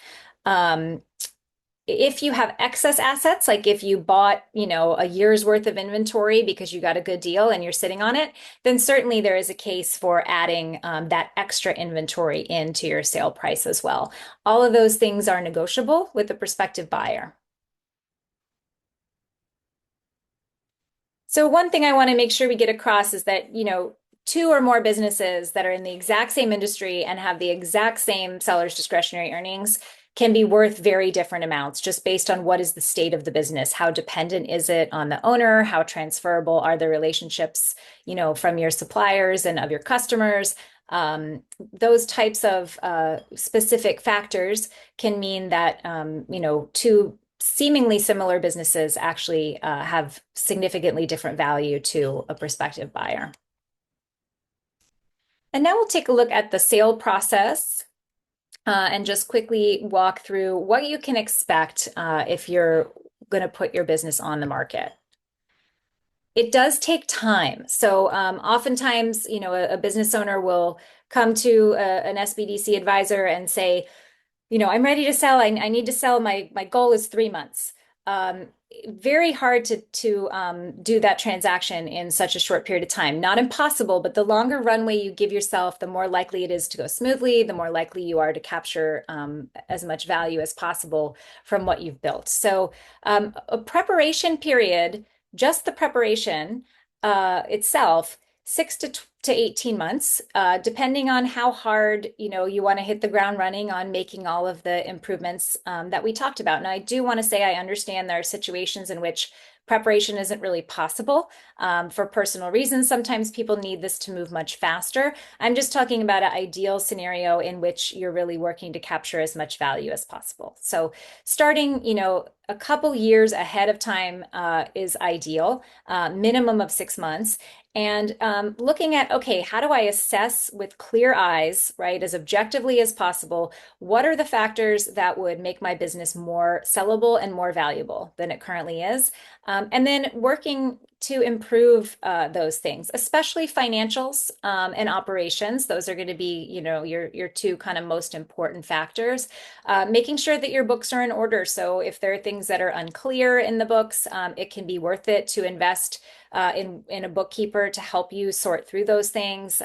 If you have excess assets, like if you bought, a year's worth of inventory because you got a good deal and you're sitting on it, then certainly there is a case for adding that extra inventory into your sale price as well. All of those things are negotiable with the prospective buyer. So one thing I want to make sure we get across is that, two or more businesses that are in the exact same industry and have the exact same seller's discretionary earnings can be worth very different amounts just based on what is the state of the business. How dependent is it on the owner? How transferable are the relationships, from your suppliers and of your customers? Those types of specific factors can mean that, two seemingly similar businesses actually have significantly different value to a prospective buyer. And now we'll take a look at the sale process and just quickly walk through what you can expect if you're going to put your business on the market. It does take time. So oftentimes, a business owner will come to an SBDC advisor and say, I'm ready to sell. I need to sell. My goal is 3 months. Very hard to do that transaction in such a short period of time. Not impossible, but the longer runway you give yourself, the more likely it is to go smoothly, the more likely you are to capture as much value as possible from what you've built. So a preparation period, just the preparation itself, 6 to 18 months, depending on how hard you want to hit the ground running on making all of the improvements that we talked about. Now, I do want to say I understand there are situations in which preparation isn't really possible for personal reasons. Sometimes people need this to move much faster. I'm just talking about an ideal scenario in which you're really working to capture as much value as possible. So starting, a couple years ahead of time is ideal, minimum of 6 months. And looking at, okay, how do I assess with clear eyes, right, as objectively as possible, what are the factors that would make my business more sellable and more valuable than it currently is? And then working to improve those things, especially financials and operations. Those are going to be, your two kind of most important factors. Making sure that your books are in order. So if there are things that are unclear in the books, it can be worth it to invest in a bookkeeper to help you sort through those things.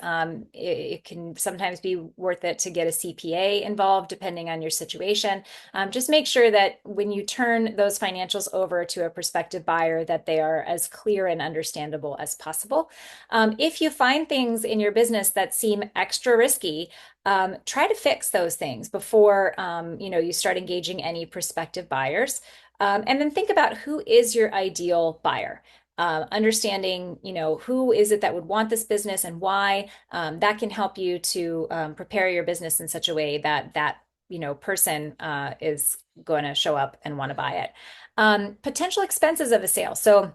It can sometimes be worth it to get a CPA involved, depending on your situation. Just make sure that when you turn those financials over to a prospective buyer, that they are as clear and understandable as possible. If you find things in your business that seem extra risky, try to fix those things before you start engaging any prospective buyers. And then think about who is your ideal buyer. Understanding, who is it that would want this business and why, that can help you to prepare your business in such a way that person is going to show up and want to buy it. Potential expenses of a sale. So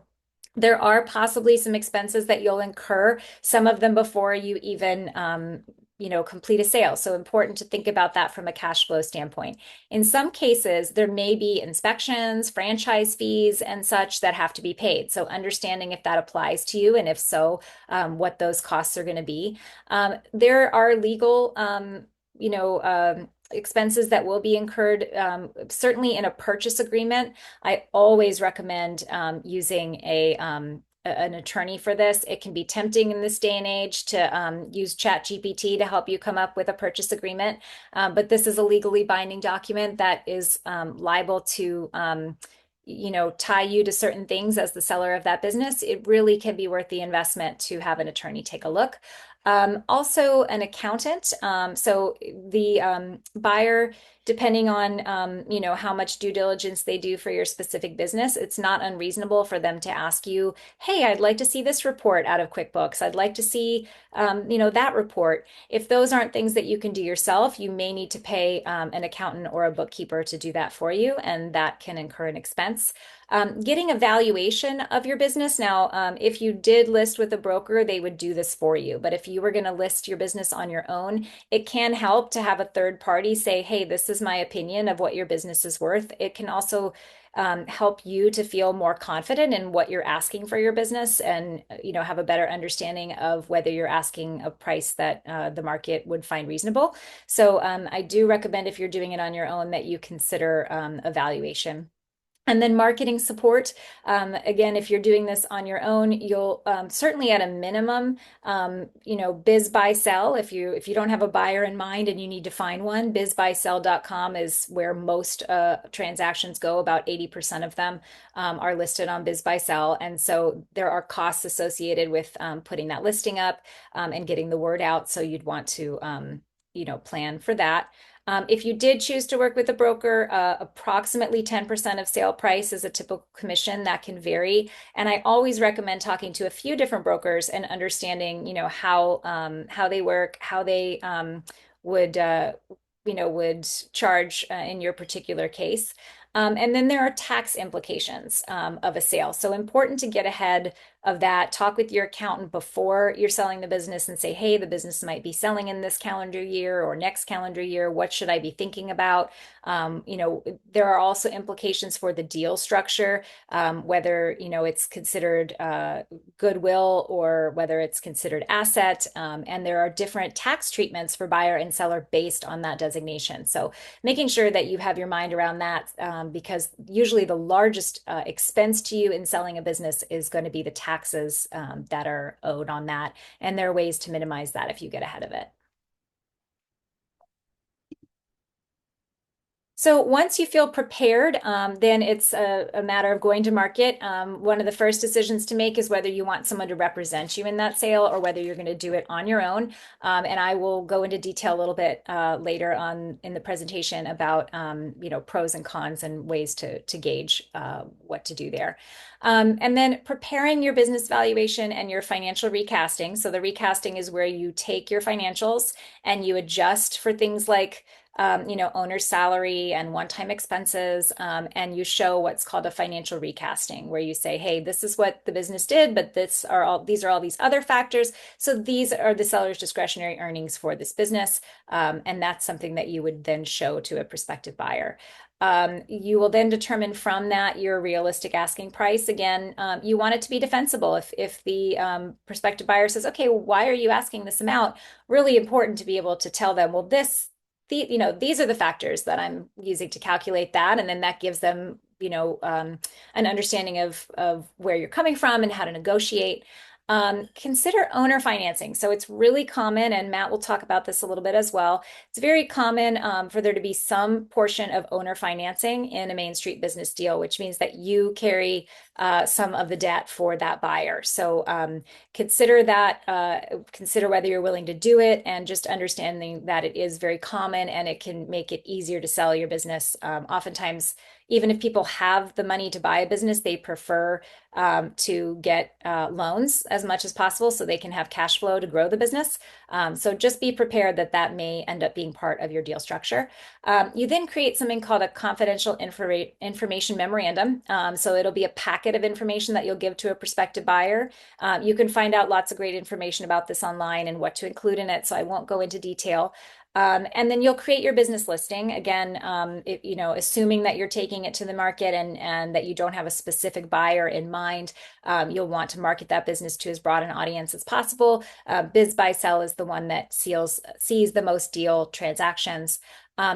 there are possibly some expenses that you'll incur, some of them before you even complete a sale. So important to think about that from a cash flow standpoint. In some cases, there may be inspections, franchise fees, and such that have to be paid. So understanding if that applies to you, and if so, what those costs are going to be. There are legal, expenses that will be incurred. Certainly in a purchase agreement, I always recommend using an attorney for this. It can be tempting in this day and age to use ChatGPT to help you come up with a purchase agreement. But this is a legally binding document that is liable to tie you to certain things as the seller of that business. It really can be worth the investment to have an attorney take a look. Also an accountant. So the buyer, depending on how much due diligence they do for your specific business, it's not unreasonable for them to ask you, hey, I'd like to see this report out of QuickBooks. I'd like to see that report. If those aren't things that you can do yourself, you may need to pay an accountant or a bookkeeper to do that for you, and that can incur an expense. Getting a valuation of your business. Now, if you did list with a broker, they would do this for you. But if you were going to list your business on your own, it can help to have a third party say, hey, this is my opinion of what your business is worth. It can also help you to feel more confident in what you're asking for your business and have a better understanding of whether you're asking a price that the market would find reasonable. So I do recommend if you're doing it on your own that you consider evaluation. And then marketing support. Again, if you're doing this on your own, you'll certainly at a minimum, biz buy sell. If you don't have a buyer in mind and you need to find one, bizbuysell.com is where most transactions go. About 80% of them are listed on biz buy sell, and so there are costs associated with putting that listing up and getting the word out. So you'd want to plan for that. If you did choose to work with a broker, approximately 10% of sale price is a typical commission. That can vary. And I always recommend talking to a few different brokers and understanding, how they work, how they would, would charge in your particular case. And then there are tax implications of a sale. So important to get ahead of that. Talk with your accountant before you're selling the business and say, hey, the business might be selling in this calendar year or next calendar year. What should I be thinking about? There are also implications for the deal structure, whether, it's considered goodwill or whether it's considered asset. And there are different tax treatments for buyer and seller based on that designation. So making sure that you have your mind around that, because usually the largest expense to you in selling a business is going to be the taxes that are owed on that. And there are ways to minimize that if you get ahead of it. So once you feel prepared, then it's a matter of going to market. One of the first decisions to make is whether you want someone to represent you in that sale or whether you're going to do it on your own. And I will go into detail a little bit later on in the presentation about pros and cons and ways to gauge what to do there. And then preparing your business valuation and your financial recasting. So the recasting is where you take your financials and you adjust for things like owner's salary and one-time expenses, and you show what's called a financial recasting, where you say, hey, this is what the business did, but these are all these other factors. So these are the seller's discretionary earnings for this business. And that's something that you would then show to a prospective buyer. You will then determine from that your realistic asking price. Again, you want it to be defensible. If the prospective buyer says, okay, well, why are you asking this amount? Really important to be able to tell them, well, these are the factors that I'm using to calculate that. And then that gives them, an understanding of where you're coming from and how to negotiate. Consider owner financing. So it's really common, and Matt will talk about this a little bit as well. It's very common for there to be some portion of owner financing in a Main Street business deal, which means that you carry some of the debt for that buyer. So consider that, consider whether you're willing to do it, and just understanding that it is very common and it can make it easier to sell your business. Oftentimes, even if people have the money to buy a business, they prefer to get loans as much as possible so they can have cash flow to grow the business. So just be prepared that that may end up being part of your deal structure. You then create something called a confidential information memorandum. So it'll be a packet of information that you'll give to a prospective buyer. You can find out lots of great information about this online and what to include in it, so I won't go into detail. And then you'll create your business listing. Again, assuming that you're taking it to the market and that you don't have a specific buyer in mind, you'll want to market that business to as broad an audience as possible. Biz Buy Sell is the one that sees the most deal transactions.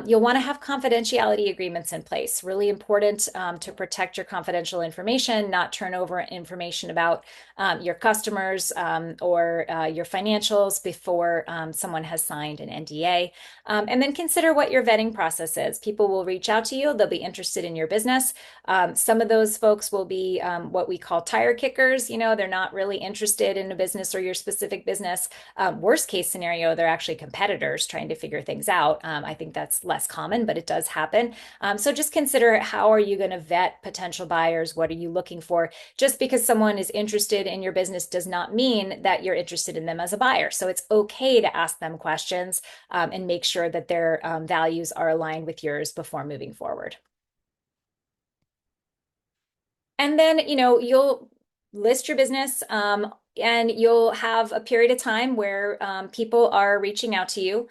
You'll want to have confidentiality agreements in place. Really important to protect your confidential information, not turn over information about your customers or your financials before someone has signed an NDA. And then consider what your vetting process is. People will reach out to you, they'll be interested in your business. Some of those folks will be what we call tire kickers. They're not really interested in a business or your specific business. Worst case scenario, they're actually competitors trying to figure things out. I think that's less common, but it does happen. So just consider, how are you going to vet potential buyers? What are you looking for? Just because someone is interested in your business does not mean that you're interested in them as a buyer. So it's okay to ask them questions and make sure that their values are aligned with yours before moving forward. And then, you'll list your business and you'll have a period of time where people are reaching out to you.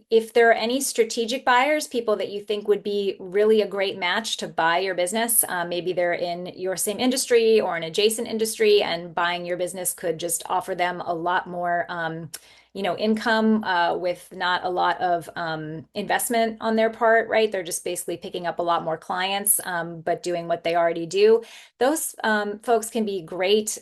If there are any strategic buyers, people that you think would be really a great match to buy your business, maybe they're in your same industry or an adjacent industry, and buying your business could just offer them a lot more income with not a lot of investment on their part, right? They're just basically picking up a lot more clients, but doing what they already do. Those folks can be great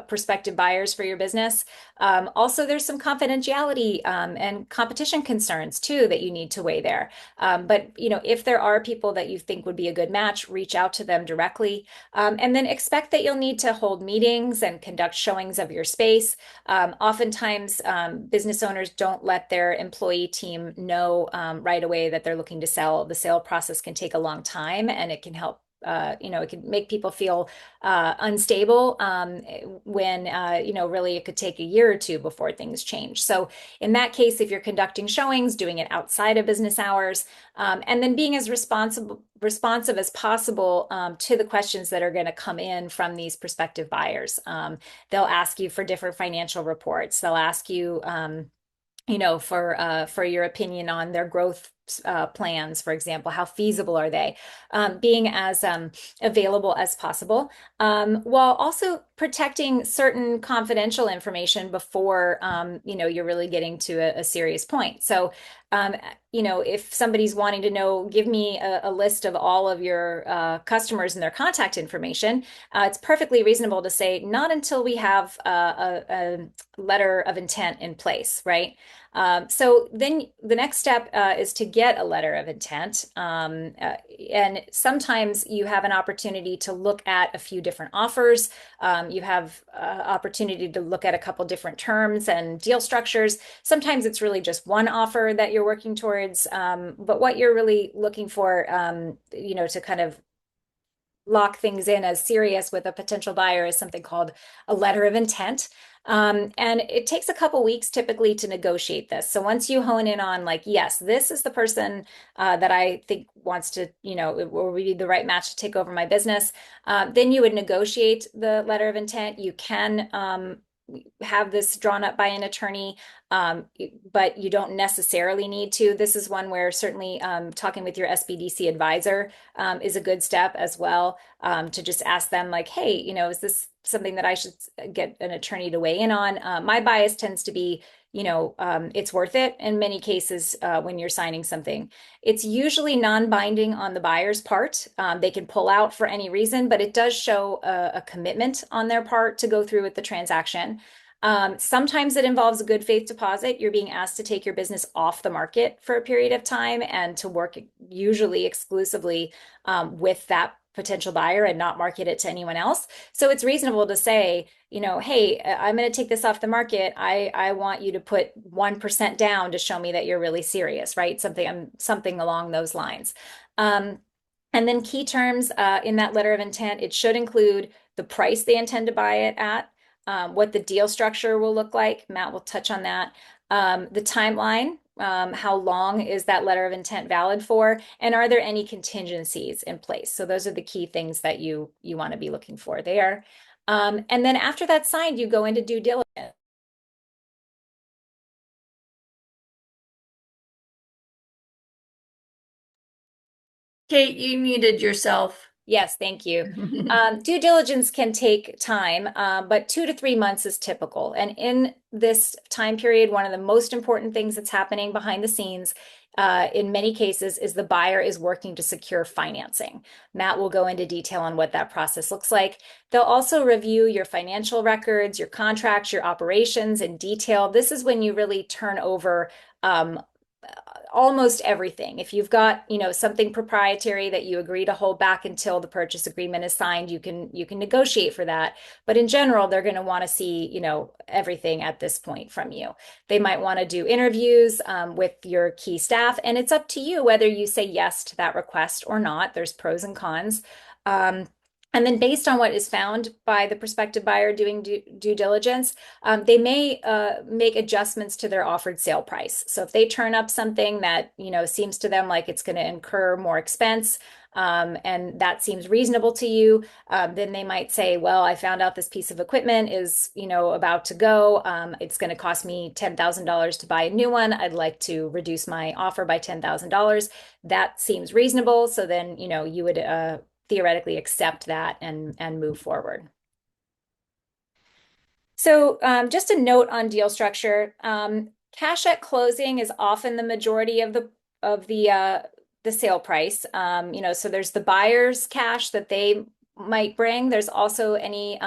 prospective buyers for your business. Also, there's some confidentiality and competition concerns too that you need to weigh there. But if there are people that you think would be a good match, reach out to them directly, and then expect that you'll need to hold meetings and conduct showings of your space. Oftentimes, business owners don't let their employee team know right away that they're looking to sell. The sale process can take a long time, and it can help. It can make people feel unstable when, really it could take a year or two before things change. So in that case, if you're conducting showings, doing it outside of business hours, and then being as responsive as possible to the questions that are going to come in from these prospective buyers. They'll ask you for different financial reports. They'll ask you, for your opinion on their growth plans, for example. How feasible are they? Being as available as possible, while also protecting certain confidential information before you're really getting to a serious point. So um, if somebody's wanting to know, give me a list of all of your customers and their contact information, it's perfectly reasonable to say, not until we have a letter of intent in place, right? So then the next step is to get a letter of intent. And sometimes you have an opportunity to look at a few different offers. You have opportunity to look at a couple different terms and deal structures. Sometimes it's really just one offer that you're working towards. But what you're really looking for, to kind of lock things in as serious with a potential buyer is something called a letter of intent. And it takes a couple weeks typically to negotiate this. So once you hone in on, like, yes, this is the person that I think wants to, will be the right match to take over my business, then you would negotiate the letter of intent. You can have this drawn up by an attorney, but you don't necessarily need to. This is one where certainly talking with your SBDC advisor is a good step as well, to just ask them, like, hey, is this something that I should get an attorney to weigh in on? My bias tends to be, it's worth it in many cases when you're signing something. It's usually non-binding on the buyer's part. They can pull out for any reason, but it does show a commitment on their part to go through with the transaction. Sometimes it involves a good faith deposit. You're being asked to take your business off the market for a period of time and to work usually exclusively with that potential buyer and not market it to anyone else. So it's reasonable to say, hey, I'm going to take this off the market. I want you to put 1% down to show me that you're really serious, right? Something along those lines. And then key terms in that letter of intent, it should include the price they intend to buy it at, what the deal structure will look like. Matt will touch on that. The timeline, how long is that letter of intent valid for? And are there any contingencies in place? So those are the key things that you want to be looking for there. And then after that's signed, you go into due diligence. Kate, you muted yourself. Yes, thank you. Due diligence can take time, but 2 to 3 months is typical. And in this time period, one of the most important things that's happening behind the scenes, in many cases, is the buyer is working to secure financing. Matt will go into detail on what that process looks like. They'll also review your financial records, your contracts, your operations in detail. This is when you really turn over um, almost everything. If you've got, something proprietary that you agree to hold back until the purchase agreement is signed, you can negotiate for that. But in general, they're going to want to see, everything at this point from you. They might want to do interviews with your key staff, and it's up to you whether you say yes to that request or not. There's pros and cons. Um, and then based on what is found by the prospective buyer doing due diligence, they may make adjustments to their offered sale price. So if they turn up something that, seems to them like it's going to incur more expense, and that seems reasonable to you, then they might say, well, I found out this piece of equipment is, about to go. It's going to cost me $10,000 to buy a new one. I'd like to reduce my offer by $10,000. That seems reasonable. So then, you would theoretically accept that and move forward. So just a note on deal structure. Cash at closing is often the majority of the sale price. So there's the buyer's cash that they might bring. There's also any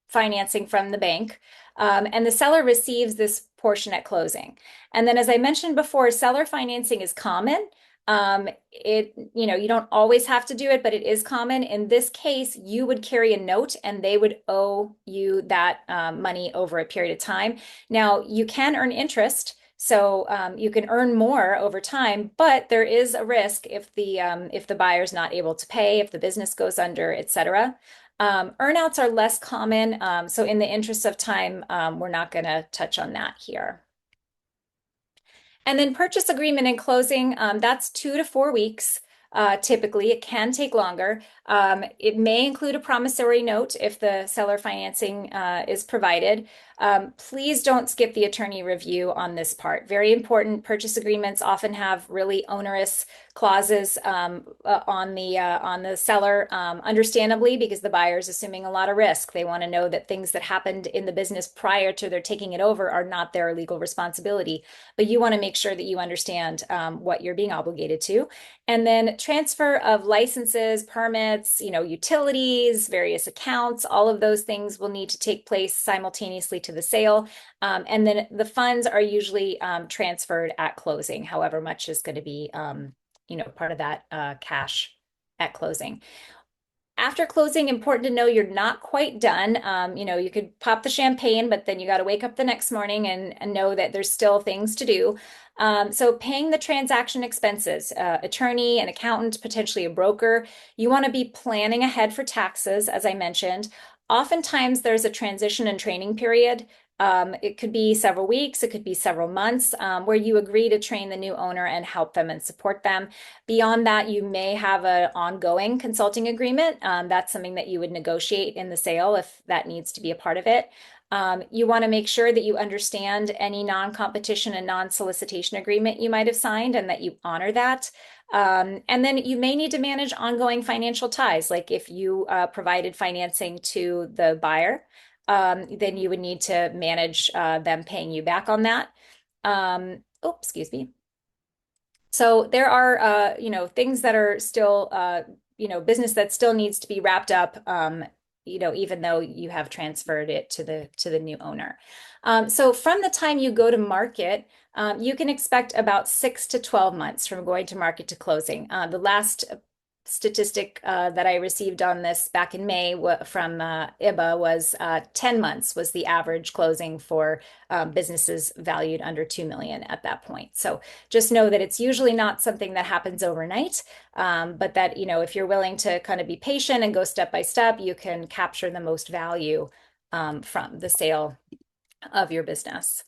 financing from the bank. And the seller receives this portion at closing. And then, as I mentioned before, seller financing is common. You don't always have to do it, but it is common. In this case, you would carry a note and they would owe you that money over a period of time. Now, you can earn interest, so you can earn more over time, but there is a risk if the buyer's not able to pay, if the business goes under, etc. Earnouts are less common, so in the interest of time, we're not going to touch on that here. And then purchase agreement and closing, that's 2 to 4 weeks. Typically, it can take longer. It may include a promissory note if the seller financing is provided. Please don't skip the attorney review on this part. Very important. Purchase agreements often have really onerous clauses on the seller, understandably, because the buyer is assuming a lot of risk. They want to know that things that happened in the business prior to their taking it over are not their legal responsibility. But you want to make sure that you understand what you're being obligated to. And then transfer of licenses, permits, utilities, various accounts, all of those things will need to take place simultaneously to the sale. And then the funds are usually transferred at closing, however much is going to be part of that cash at closing. After closing, important to know you're not quite done. You could pop the champagne, but then you got to wake up the next morning and know that there's still things to do. So paying the transaction expenses, attorney, an accountant, potentially a broker, you want to be planning ahead for taxes, as I mentioned. Oftentimes there's a transition and training period. It could be several weeks, it could be several months, where you agree to train the new owner and help them and support them. Beyond that, you may have an ongoing consulting agreement. That's something that you would negotiate in the sale if that needs to be a part of it. You want to make sure that you understand any non-competition and non-solicitation agreement you might have signed and that you honor that. And then you may need to manage ongoing financial ties, like if you provided financing to the buyer, then you would need to manage them paying you back on that. Excuse me. So there are, things that are still, business that still needs to be wrapped up, even though you have transferred it to the new owner. So from the time you go to market, you can expect about 6 to 12 months from going to market to closing. The last statistic that I received on this back in May from IBA was 10 months was the average closing for businesses valued under 2 million at that point. So just know that it's usually not something that happens overnight, but that, if you're willing to kind of be patient and go step by step, you can capture the most value from the sale of your business.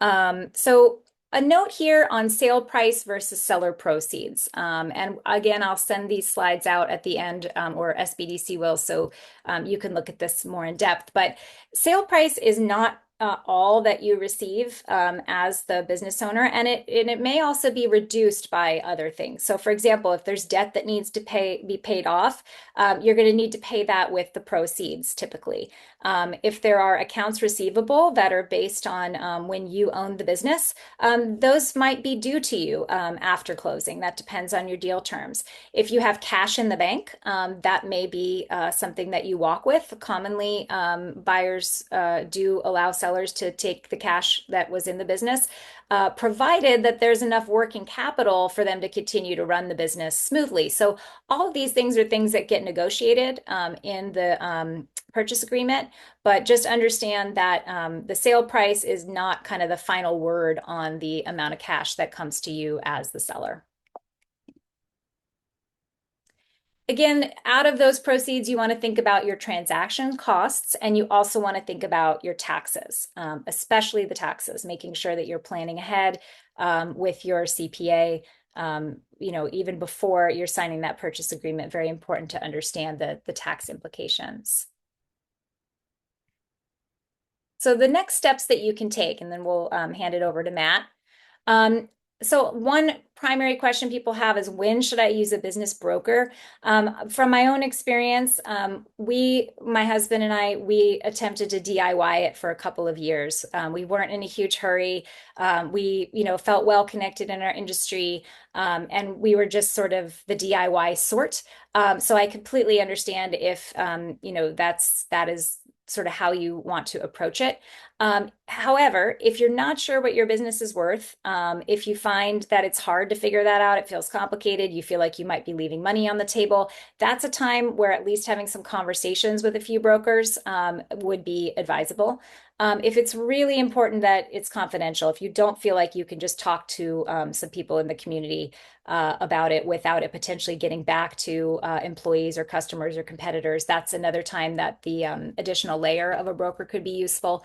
So a note here on sale price versus seller proceeds. And again, I'll send these slides out at the end, or SBDC will, so you can look at this more in depth. But sale price is not all that you receive as the business owner, and it may also be reduced by other things. So, for example, if there's debt that needs to be paid off, you're going to need to pay that with the proceeds typically. If there are accounts receivable that are based on when you own the business, those might be due to you after closing. That depends on your deal terms. If you have cash in the bank, that may be something that you walk with. Commonly, buyers do allow sellers to take the cash that was in the business, provided that there's enough working capital for them to continue to run the business smoothly. So all of these things are things that get negotiated in the purchase agreement, but just understand that the sale price is not kind of the final word on the amount of cash that comes to you as the seller. Again, out of those proceeds, you want to think about your transaction costs, and you also want to think about your taxes, especially the taxes, making sure that you're planning ahead with your CPA, even before you're signing that purchase agreement. Very important to understand the tax implications. So the next steps that you can take, and then we'll hand it over to Matt. So one primary question people have is, when should I use a business broker? From my own experience, my husband and I, we attempted to DIY it for a couple of years. We weren't in a huge hurry. We, felt well connected in our industry, and we were just sort of the DIY sort. So I completely understand if, that is sort of how you want to approach it. However, if you're not sure what your business is worth, if you find that it's hard to figure that out, it feels complicated, you feel like you might be leaving money on the table, that's a time where at least having some conversations with a few brokers would be advisable. If it's really important that it's confidential, if you don't feel like you can just talk to some people in the community about it without it potentially getting back to employees or customers or competitors, that's another time that the additional layer of a broker could be useful.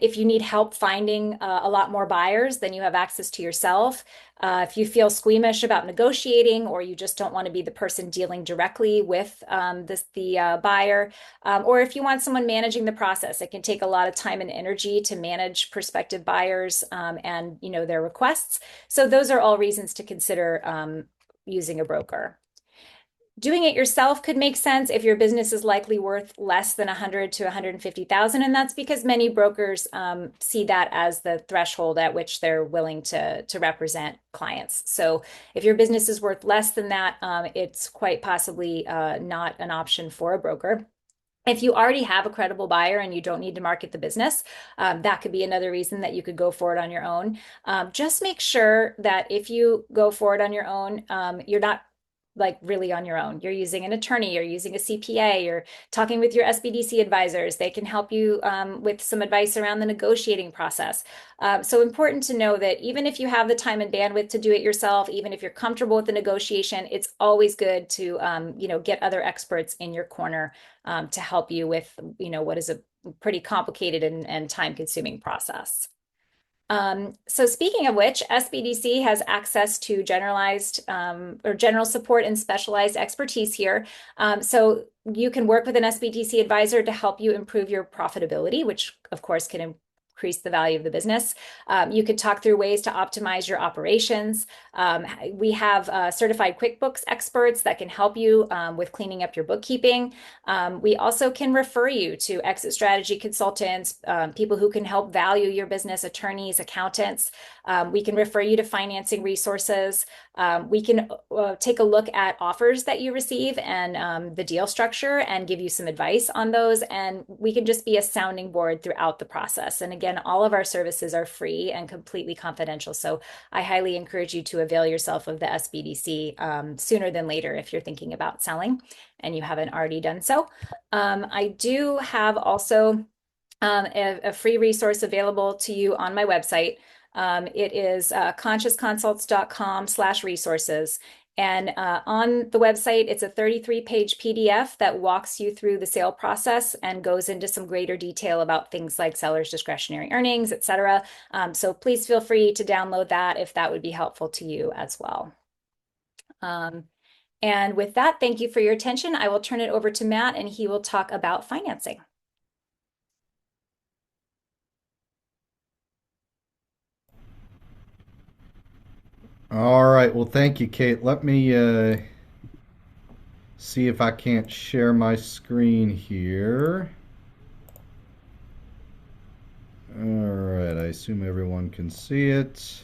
If you need help finding a lot more buyers than you have access to yourself, if you feel squeamish about negotiating, or you just don't want to be the person dealing directly with the buyer, or if you want someone managing the process, it can take a lot of time and energy to manage prospective buyers and their requests. So those are all reasons to consider using a broker. Doing it yourself could make sense if your business is likely worth less than 100 to 150,000, and that's because many brokers see that as the threshold at which they're willing to represent clients. So if your business is worth less than that, it's quite possibly not an option for a broker. If you already have a credible buyer and you don't need to market the business, that could be another reason that you could go for it on your own. Just make sure that if you go for it on your own, you're not like really on your own. You're using an attorney, you're using a CPA, you're talking with your SBDC advisors. They can help you with some advice around the negotiating process. So important to know that even if you have the time and bandwidth to do it yourself, even if you're comfortable with the negotiation, it's always good to get other experts in your corner to help you with what is a pretty complicated and time-consuming process. So speaking of which, SBDC has access to generalized or general support and specialized expertise here. So you can work with an SBDC advisor to help you improve your profitability, which of course can increase the value of the business. You could talk through ways to optimize your operations. We have certified QuickBooks experts that can help you with cleaning up your bookkeeping. We also can refer you to exit strategy consultants, people who can help value your business, attorneys, accountants. We can refer you to financing resources. We can take a look at offers that you receive and the deal structure and give you some advice on those. And we can just be a sounding board throughout the process. And again, all of our services are free and completely confidential. So I highly encourage you to avail yourself of the SBDC sooner than later if you're thinking about selling and you haven't already done so. I do have also a free resource available to you on my website. It is consciousconsults.com/resources. And on the website, it's a 33-page PDF that walks you through the sale process and goes into some greater detail about things like seller's discretionary earnings, et cetera. So please feel free to download that if that would be helpful to you as well. And with that, thank you for your attention. I will turn it over to Matt and he will talk about financing. All right. Well, thank you, Kate. Let me see if I can't share my screen here. All right. I assume everyone can see it.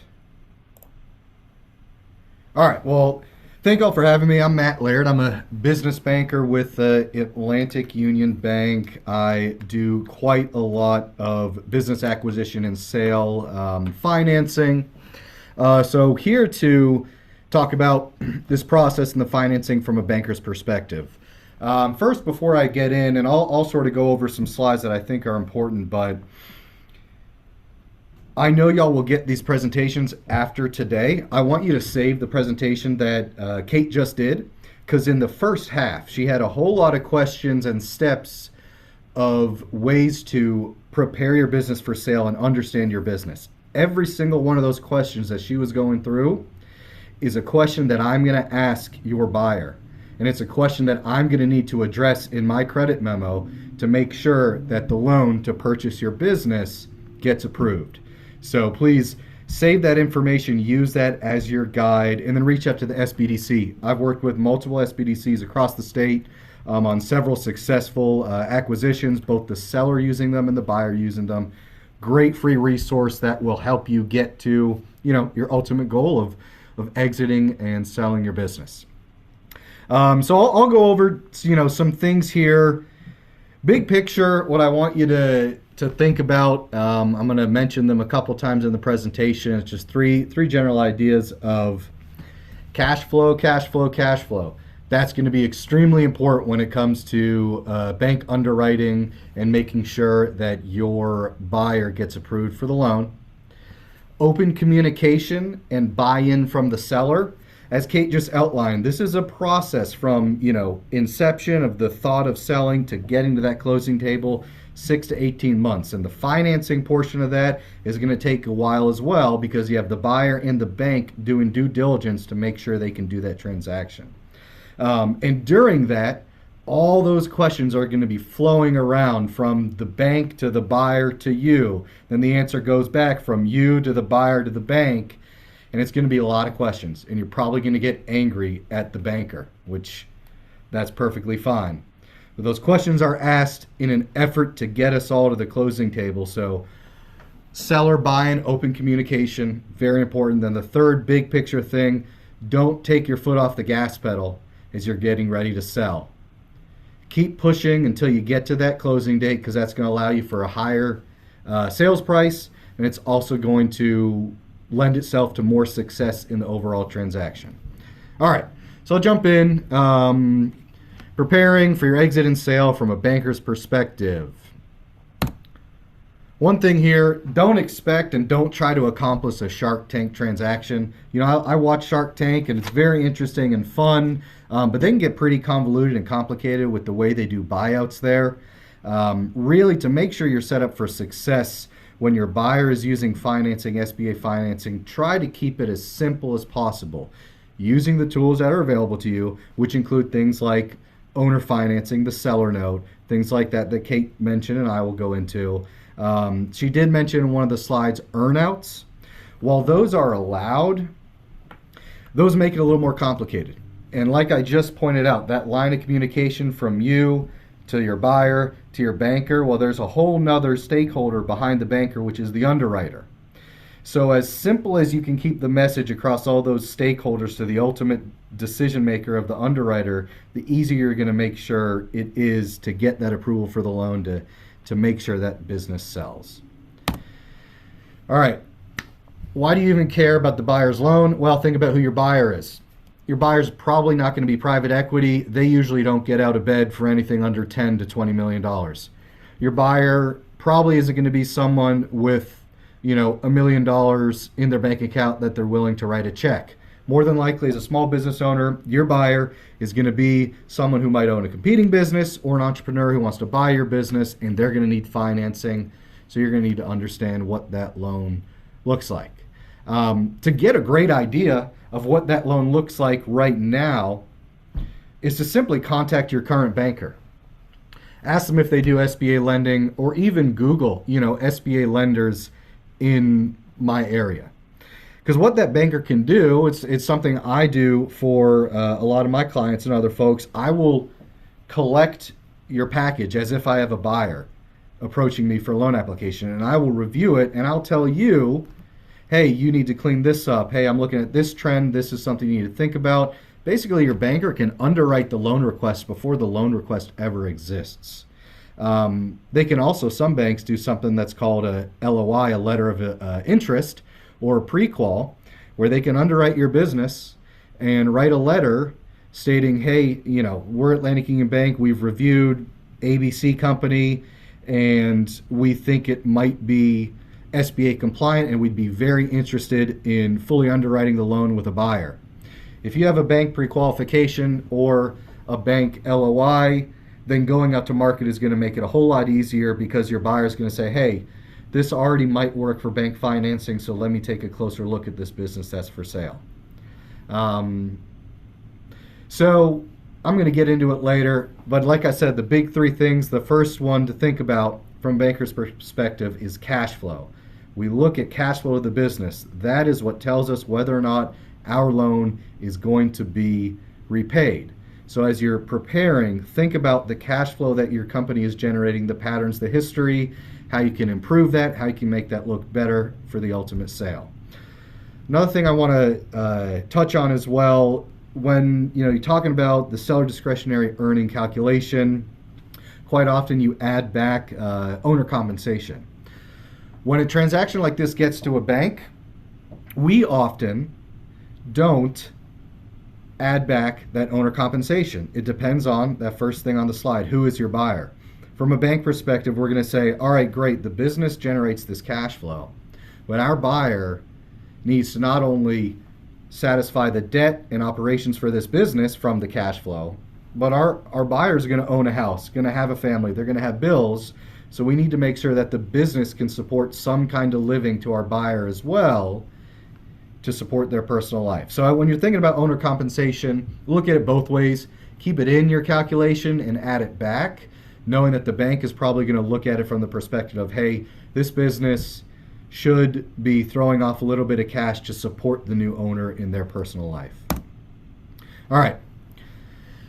All right. Well, thank all for having me. I'm Matt Laird. I'm a business banker with Atlantic Union Bank. I do quite a lot of business acquisition and sale financing. So here to talk about this process and the financing from a banker's perspective. First, before I get in, and I'll sort of go over some slides that I think are important, but I know y'all will get these presentations after today. I want you to save the presentation that Kate just did, because in the first half, she had a whole lot of questions and steps of ways to prepare your business for sale and understand your business. Every single one of those questions that she was going through is a question that I'm going to ask your buyer. And it's a question that I'm going to need to address in my credit memo to make sure that the loan to purchase your business gets approved. So please save that information, use that as your guide, and then reach out to the SBDC. I've worked with multiple SBDCs across the state on several successful acquisitions, both the seller using them and the buyer using them. Great free resource that will help you get to, your ultimate goal of exiting and selling your business. So I'll go over, some things here. Big picture, what I want you to think about. I'm going to mention them a couple times in the presentation. It's just three general ideas of cash flow, cash flow, cash flow. That's going to be extremely important when it comes to bank underwriting and making sure that your buyer gets approved for the loan. Open communication and buy-in from the seller. As Kate just outlined, this is a process from, inception of the thought of selling to getting to that closing table, 6 to 18 months. And the financing portion of that is going to take a while as well, because you have the buyer and the bank doing due diligence to make sure they can do that transaction. And during that, all those questions are going to be flowing around from the bank to the buyer to you. Then the answer goes back from you to the buyer to the bank. And it's going to be a lot of questions. And you're probably going to get angry at the banker, which that's perfectly fine. But those questions are asked in an effort to get us all to the closing table. So seller buy-in, open communication, very important. Then the third big picture thing, don't take your foot off the gas pedal as you're getting ready to sell. Keep pushing until you get to that closing date, because that's going to allow you for a higher sales price, and it's also going to lend itself to more success in the overall transaction. All right, so I'll jump in. Preparing for your exit and sale from a banker's perspective. One thing here, don't expect and don't try to accomplish a Shark Tank transaction. I watch Shark Tank and it's very interesting and fun, but they can get pretty convoluted and complicated with the way they do buyouts there. Really, to make sure you're set up for success when your buyer is using financing, SBA financing, try to keep it as simple as possible, using the tools that are available to you, which include things like owner financing, the seller note, things like that Kate mentioned and I will go into. She did mention in one of the slides earnouts. While those are allowed, those make it a little more complicated. And like I just pointed out, that line of communication from you to your buyer to your banker, well, there's a whole nother stakeholder behind the banker, which is the underwriter. So as simple as you can keep the message across all those stakeholders to the ultimate decision maker of the underwriter, the easier you're going to make sure it is to get that approval for the loan to make sure that business sells. All right. Why do you even care about the buyer's loan? Well, think about who your buyer is. Your buyer's probably not going to be private equity. They usually don't get out of bed for anything under $10 to $20 million. Your buyer probably isn't going to be someone with, $1 million in their bank account that they're willing to write a check. More than likely, as a small business owner, your buyer is going to be someone who might own a competing business or an entrepreneur who wants to buy your business, and they're going to need financing. So you're going to need to understand what that loan looks like. To get a great idea of what that loan looks like right now is to simply contact your current banker. Ask them if they do SBA lending, or even Google, SBA lenders in my area. Because what that banker can do, it's something I do for a lot of my clients and other folks. I will collect your package as if I have a buyer approaching me for a loan application, and I will review it, and I'll tell you, hey, you need to clean this up. Hey, I'm looking at this trend. This is something you need to think about. Basically, your banker can underwrite the loan request before the loan request ever exists. They can also, some banks do something that's called a LOI, a letter of interest, or a pre-qual, where they can underwrite your business and write a letter stating, hey, we're Atlantic Union Bank, we've reviewed ABC company, and we think it might be SBA compliant, and we'd be very interested in fully underwriting the loan with a buyer. If you have a bank pre-qualification or a bank LOI, then going out to market is going to make it a whole lot easier, because your buyer is going to say, hey, this already might work for bank financing, so let me take a closer look at this business that's for sale. So I'm going to get into it later, but like I said, the big three things, the first one to think about from a banker's perspective is cash flow. We look at cash flow of the business. That is what tells us whether or not our loan is going to be repaid. So as you're preparing, think about the cash flow that your company is generating, the patterns, the history, how you can improve that, how you can make that look better for the ultimate sale. Another thing I want to touch on as well, when you're talking about the seller discretionary earning calculation, quite often you add back owner compensation. When a transaction like this gets to a bank, we often don't add back that owner compensation. It depends on that first thing on the slide. Who is your buyer? From a bank perspective, we're going to say, all right, great, the business generates this cash flow, but our buyer needs to not only satisfy the debt and operations for this business from the cash flow, but our buyers are going to own a house, going to have a family, they're going to have bills, so we need to make sure that the business can support some kind of living to our buyer as well, to support their personal life. So when you're thinking about owner compensation, look at it both ways. Keep it in your calculation and add it back, knowing that the bank is probably going to look at it from the perspective of, hey, this business should be throwing off a little bit of cash to support the new owner in their personal life. All right.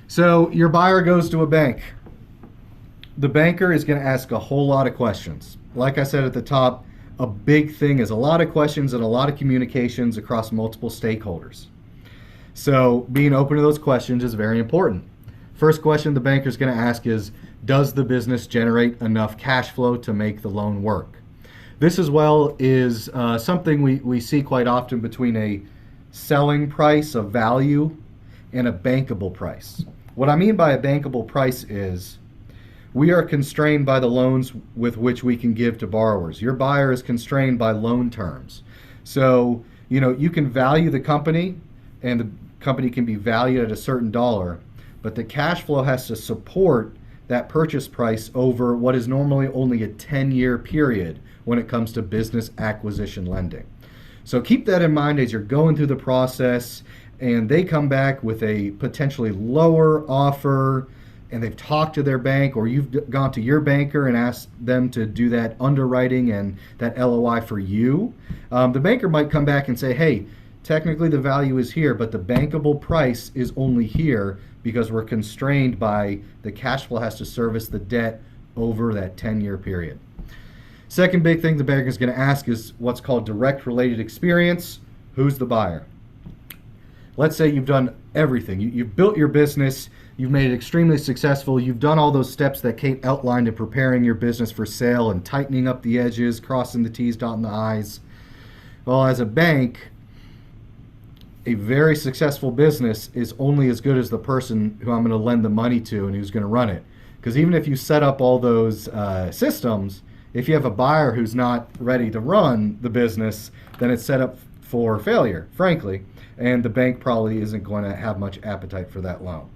So your buyer goes to a bank. The banker is going to ask a whole lot of questions. Like I said at the top, a big thing is a lot of questions and a lot of communications across multiple stakeholders. So being open to those questions is very important. First question the banker is going to ask is, does the business generate enough cash flow to make the loan work? This as well is something we see quite often between a selling price of value and a bankable price. What I mean by a bankable price is we are constrained by the loans with which we can give to borrowers. Your buyer is constrained by loan terms. So, you can value the company and the company can be valued at a certain dollar, but the cash flow has to support that purchase price over what is normally only a 10-year period when it comes to business acquisition lending. So keep that in mind as you're going through the process and they come back with a potentially lower offer and they've talked to their bank, or you've gone to your banker and asked them to do that underwriting and that LOI for you. The banker might come back and say, hey, technically the value is here, but the bankable price is only here because we're constrained by the cash flow has to service the debt over that 10-year period. Second big thing the banker is going to ask is what's called direct related experience. Who's the buyer? Let's say you've done everything. You've built your business. You've made it extremely successful. You've done all those steps that Kate outlined in preparing your business for sale and tightening up the edges, crossing the T's, dotting the I's. Well, as a bank, a very successful business is only as good as the person who I'm going to lend the money to and who's going to run it. Because even if you set up all those systems, if you have a buyer who's not ready to run the business, then it's set up for failure, frankly, and the bank probably isn't going to have much appetite for that loan.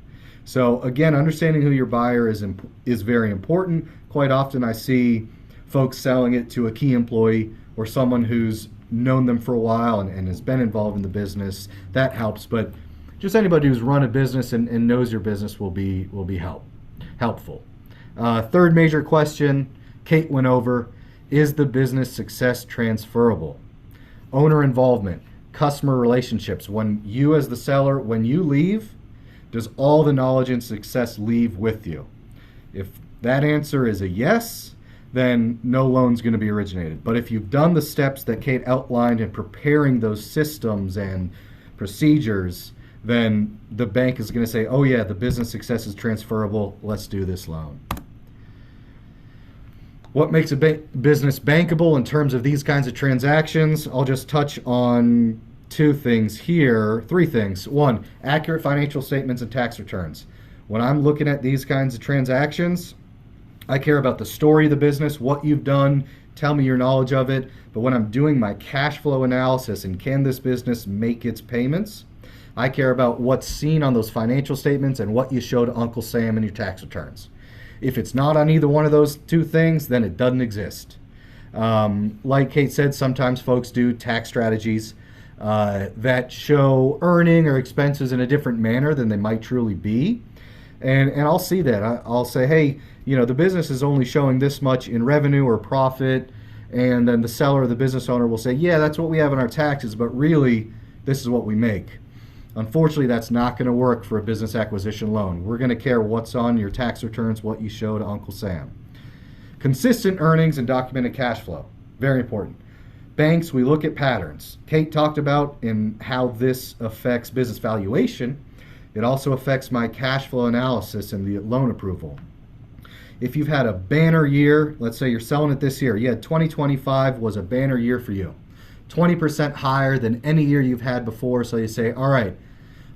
So again, understanding who your buyer is very important. Quite often I see folks selling it to a key employee or someone who's known them for a while and has been involved in the business. That helps, but just anybody who's run a business and knows your business will be helpful. Third major question Kate went over, is the business success transferable? Owner involvement. customer relationships. When you as the seller, when you leave, does all the knowledge and success leave with you? If that answer is a yes, then no loan's going to be originated. But if you've done the steps that Kate outlined in preparing those systems and procedures, then the bank is going to say, oh yeah, the business success is transferable, let's do this loan. What makes a business bankable in terms of these kinds of transactions? I'll just touch on three things. One, accurate financial statements and tax returns. When I'm looking at these kinds of transactions, I care about the story of the business, what you've done, tell me your knowledge of it. But when I'm doing my cash flow analysis and can this business make its payments, I care about what's seen on those financial statements and what you show to Uncle Sam in your tax returns. If it's not on either one of those two things, then it doesn't exist. Like Kate said, sometimes folks do tax strategies that show earning or expenses in a different manner than they might truly be. And I'll see that. I'll say, hey, the business is only showing this much in revenue or profit. And then the seller or the business owner will say, yeah, that's what we have in our taxes, but really, this is what we make. Unfortunately, that's not going to work for a business acquisition loan. We're going to care what's on your tax returns, what you show to Uncle Sam. Consistent earnings and documented cash flow. Very important. Banks, we look at patterns. Kate talked about in how this affects business valuation. It also affects my cash flow analysis and the loan approval. If you've had a banner year, let's say you're selling it this year, 2025 was a banner year for you. 20% higher than any year you've had before. So you say, all right,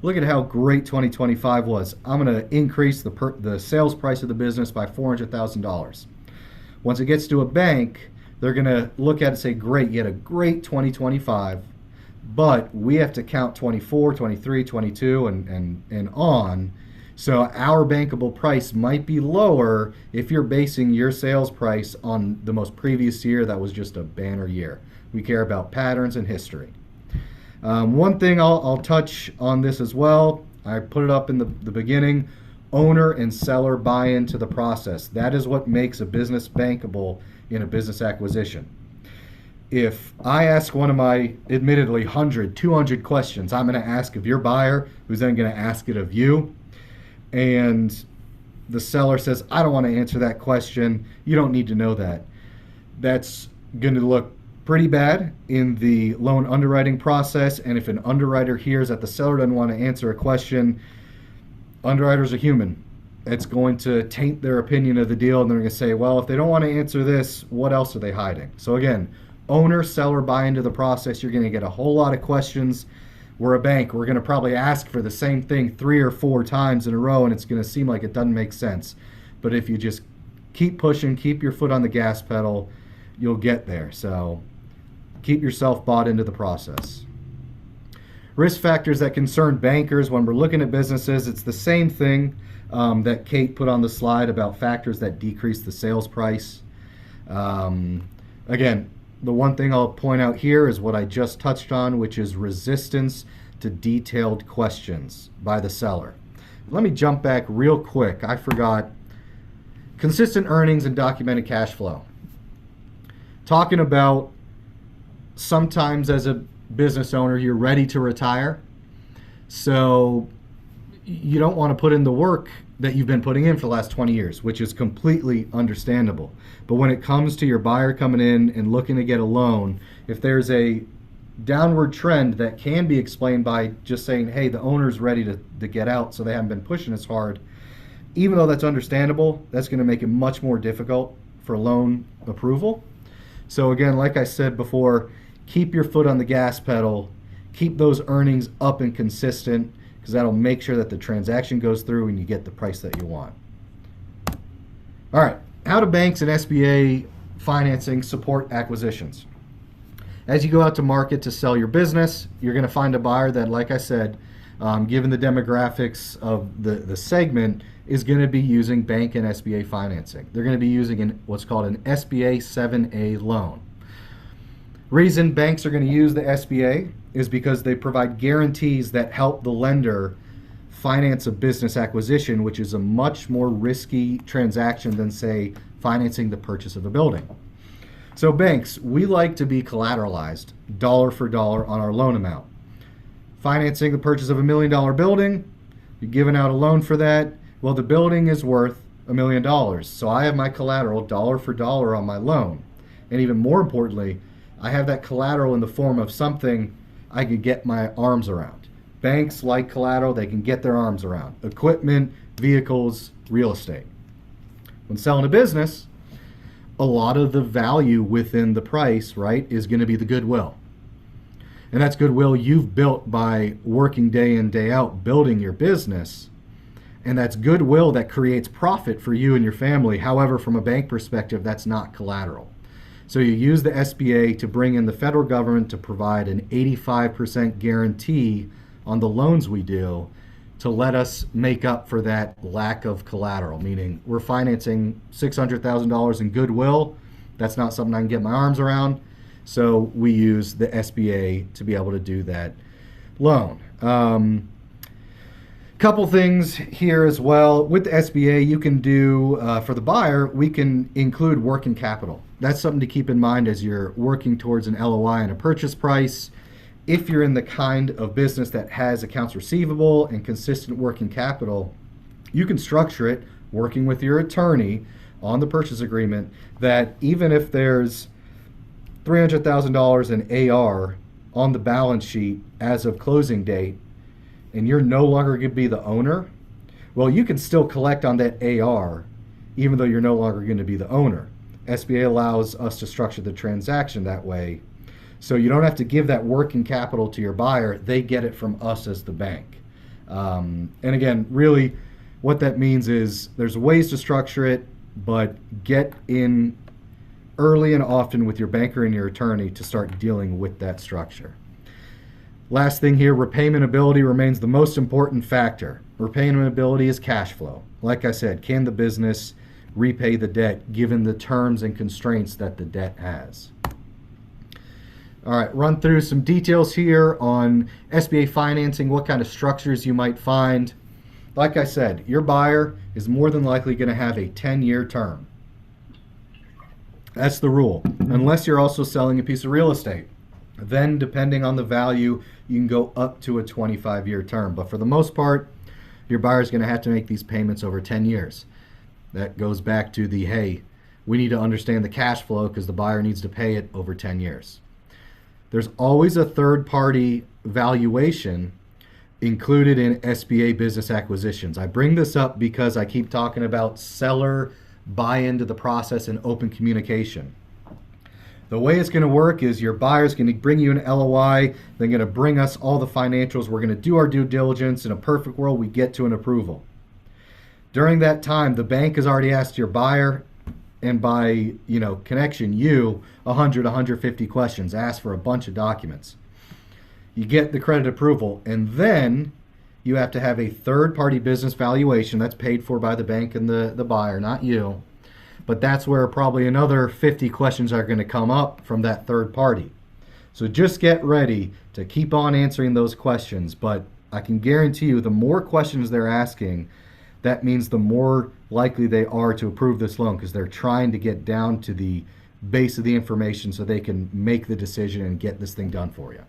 look at how great 2025 was. I'm going to increase the sales price of the business by $400,000. Once it gets to a bank, they're going to look at it and say, great, you had a great 2025, but we have to count 24, 23, 22, and on. So our bankable price might be lower if you're basing your sales price on the most previous year that was just a banner year. We care about patterns and history. One thing I'll touch on this as well, I put it up in the beginning, owner and seller buy into the process. That is what makes a business bankable in a business acquisition. If I ask one of my admittedly 100, 200 questions, I'm going to ask of your buyer, who's then going to ask it of you, and the seller says, I don't want to answer that question, you don't need to know that. That's going to look pretty bad in the loan underwriting process. And if an underwriter hears that the seller doesn't want to answer a question, underwriters are human. It's going to taint their opinion of the deal, and they're going to say, well, if they don't want to answer this, what else are they hiding? So again, owner, seller buy into the process. You're going to get a whole lot of questions. We're a bank. We're going to probably ask for the same thing 3 or 4 times in a row, and it's going to seem like it doesn't make sense. But if you just keep pushing, keep your foot on the gas pedal, you'll get there. So keep yourself bought into the process. Risk factors that concern bankers when we're looking at businesses, it's the same thing that Kate put on the slide about factors that decrease the sales price. Again, the one thing I'll point out here is what I just touched on, which is resistance to detailed questions by the seller. Let me jump back real quick. I forgot. Consistent earnings and documented cash flow. Talking about sometimes as a business owner, you're ready to retire. So you don't want to put in the work that you've been putting in for the last 20 years, which is completely understandable. But when it comes to your buyer coming in and looking to get a loan, if there's a downward trend that can be explained by just saying, hey, the owner's ready to get out, so they haven't been pushing as hard, even though that's understandable, that's going to make it much more difficult for loan approval. So again, like I said before, keep your foot on the gas pedal, keep those earnings up and consistent, because that'll make sure that the transaction goes through and you get the price that you want. All right, how do banks and SBA financing support acquisitions? As you go out to market to sell your business, you're going to find a buyer that, like I said, given the demographics of the segment, is going to be using bank and SBA financing. They're going to be using what's called an SBA 7A loan. Reason banks are going to use the SBA is because they provide guarantees that help the lender finance a business acquisition, which is a much more risky transaction than, say, financing the purchase of a building. So banks, we like to be collateralized dollar for dollar on our loan amount. financing the purchase of $1 million building. You're giving out a loan for that. Well, the building is worth $1 million. So I have my collateral dollar for dollar on my loan. And even more importantly, I have that collateral in the form of something I could get my arms around. Banks like collateral, they can get their arms around. Equipment, vehicles, real estate. When selling a business, a lot of the value within the price, right, is going to be the goodwill. And that's goodwill you've built by working day in, day out, building your business. And that's goodwill that creates profit for you and your family. However, from a bank perspective, that's not collateral. So you use the SBA to bring in the federal government to provide an 85% guarantee on the loans we do to let us make up for that lack of collateral, meaning we're financing $600,000 in goodwill. That's not something I can get my arms around. So we use the SBA to be able to do that loan. Couple things here as well. With the SBA, you can do, for the buyer, we can include working capital. That's something to keep in mind as you're working towards an LOI and a purchase price. If you're in the kind of business that has accounts receivable and consistent working capital, you can structure it working with your attorney on the purchase agreement that even if there's $300,000 in AR on the balance sheet as of closing date, and you're no longer going to be the owner, well, you can still collect on that AR even though you're no longer going to be the owner. SBA allows us to structure the transaction that way, so you don't have to give that working capital to your buyer. They get it from us as the bank. And again, really what that means is there's ways to structure it, but get in early and often with your banker and your attorney to start dealing with that structure. Last thing here, repayment ability remains the most important factor. Repayment ability is cash flow. Like I said, can the business repay the debt given the terms and constraints that the debt has? All right, run through some details here on SBA financing, what kind of structures you might find. Like I said, your buyer is more than likely going to have a 10-year term. That's the rule, unless you're also selling a piece of real estate. Then, depending on the value, you can go up to a 25-year term. But for the most part, your buyer is going to have to make these payments over 10 years. That goes back to the, hey, we need to understand the cash flow because the buyer needs to pay it over 10 years. There's always a third-party valuation included in SBA business acquisitions. I bring this up because I keep talking about seller buy-in to the process and open communication. The way it's going to work is your buyer's going to bring you an LOI. They're going to bring us all the financials. We're going to do our due diligence. In a perfect world, we get to an approval. During that time, the bank has already asked your buyer, and by connection, you, 100, 150 questions, ask for a bunch of documents. You get the credit approval, and then you have to have a third-party business valuation that's paid for by the bank and the buyer, not you. But that's where probably another 50 questions are going to come up from that third party. So just get ready to keep on answering those questions. But I can guarantee you the more questions they're asking, that means the more likely they are to approve this loan because they're trying to get down to the base of the information so they can make the decision and get this thing done for you.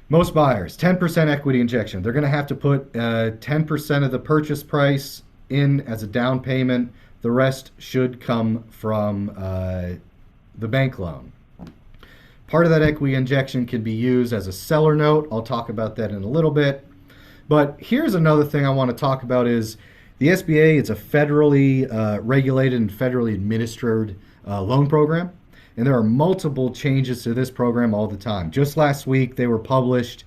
Most buyers, 10% equity injection. They're going to have to put 10% of the purchase price in as a down payment. The rest should come from the bank loan. Part of that equity injection can be used as a seller note. I'll talk about that in a little bit. But here's another thing I want to talk about is the SBA. It's a federally regulated and federally administered loan program. And there are multiple changes to this program all the time. Just last week, they were published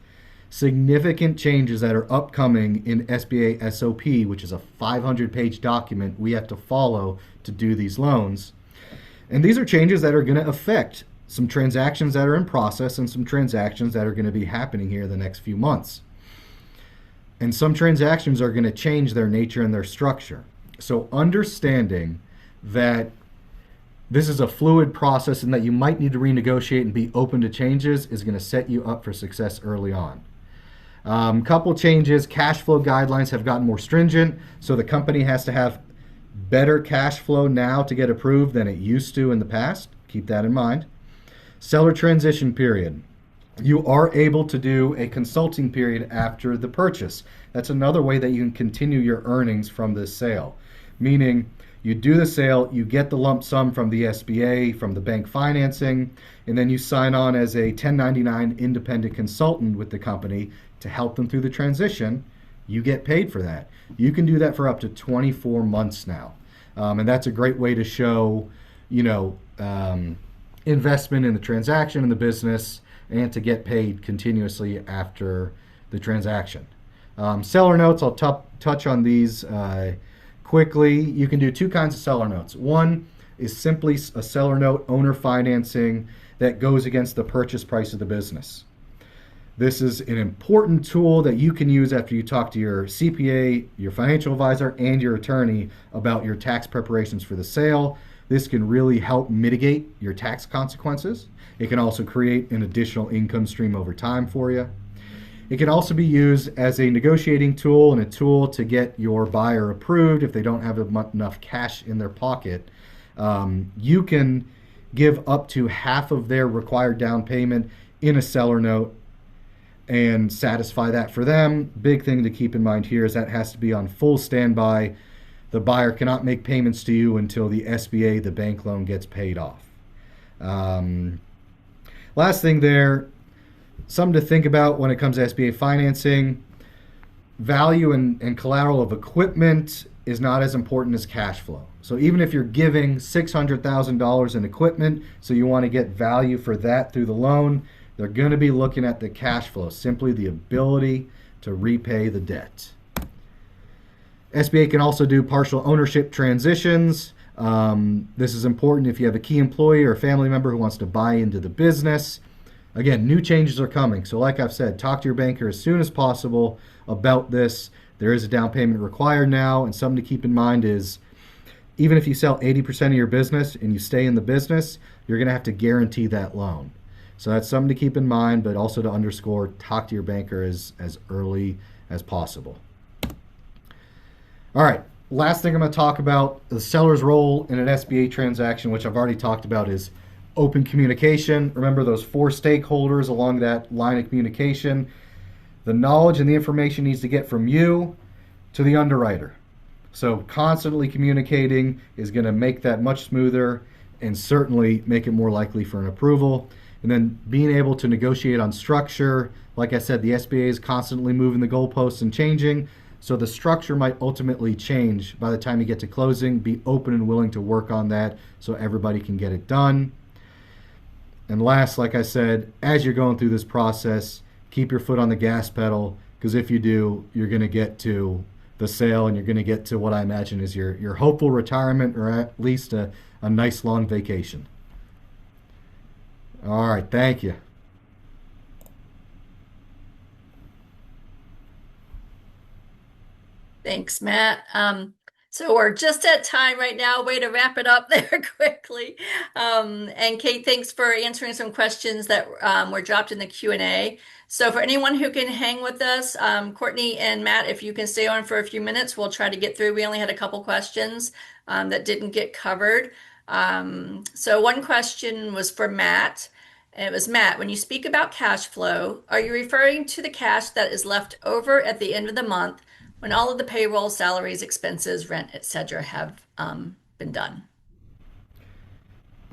significant changes that are upcoming in SBA SOP, which is a 500-page document we have to follow to do these loans. And these are changes that are going to affect some transactions that are in process and some transactions that are going to be happening here the next few months. And some transactions are going to change their nature and their structure. So understanding that this is a fluid process and that you might need to renegotiate and be open to changes is going to set you up for success early on. Couple changes, cash flow guidelines have gotten more stringent, so the company has to have better cash flow now to get approved than it used to in the past. Keep that in mind. Seller transition period. You are able to do a consulting period after the purchase. That's another way that you can continue your earnings from this sale. Meaning, you do the sale, you get the lump sum from the SBA, from the bank financing, and then you sign on as a 1099 independent consultant with the company to help them through the transition. You get paid for that. You can do that for up to 24 months now. And that's a great way to show, you know, investment in the transaction in the business and to get paid continuously after the transaction. Seller notes, I'll touch on these quickly. You can do two kinds of seller notes. One is simply a seller note, owner financing, that goes against the purchase price of the business. This is an important tool that you can use after you talk to your CPA, your financial advisor, and your attorney about your tax preparations for the sale. This can really help mitigate your tax consequences. It can also create an additional income stream over time for you. It can also be used as a negotiating tool and a tool to get your buyer approved if they don't have enough cash in their pocket. You can give up to half of their required down payment in a seller note and satisfy that for them. Big thing to keep in mind here is that has to be on full standby. The buyer cannot make payments to you until the SBA, the bank loan, gets paid off. Last thing there, something to think about when it comes to SBA financing. Value and collateral of equipment is not as important as cash flow. So even if you're giving $600,000 in equipment, so you want to get value for that through the loan, they're going to be looking at the cash flow, simply the ability to repay the debt. SBA can also do partial ownership transitions. This is important if you have a key employee or a family member who wants to buy into the business. Again, new changes are coming. So like I've said, talk to your banker as soon as possible about this. There is a down payment required now, and something to keep in mind is even if you sell 80% of your business and you stay in the business, you're going to have to guarantee that loan. So that's something to keep in mind, but also to underscore, talk to your banker as early as possible. All right, last thing I'm going to talk about, the seller's role in an SBA transaction, which I've already talked about, is open communication. Remember those 4 stakeholders along that line of communication. The knowledge and the information needs to get from you to the underwriter. So constantly communicating is going to make that much smoother and certainly make it more likely for an approval. And then being able to negotiate on structure. Like I said, the SBA is constantly moving the goalposts and changing. So the structure might ultimately change by the time you get to closing. Be open and willing to work on that so everybody can get it done. And last, like I said, as you're going through this process, keep your foot on the gas pedal, because if you do, you're going to get to the sale and you're going to get to what I imagine is your hopeful retirement, or at least a nice long vacation. All right, thank you. Thanks, Matt. So we're just at time right now. Way to wrap it up there quickly. And Kate, thanks for answering some questions that were dropped in the Q&A. So for anyone who can hang with us, Courtney and Matt, if you can stay on for a few minutes, we'll try to get through. We only had a couple questions that didn't get covered. So one question was for Matt. And it was, Matt, when you speak about cash flow, are you referring to the cash that is left over at the end of the month when all of the payroll, salaries, expenses, rent, etc., have been done?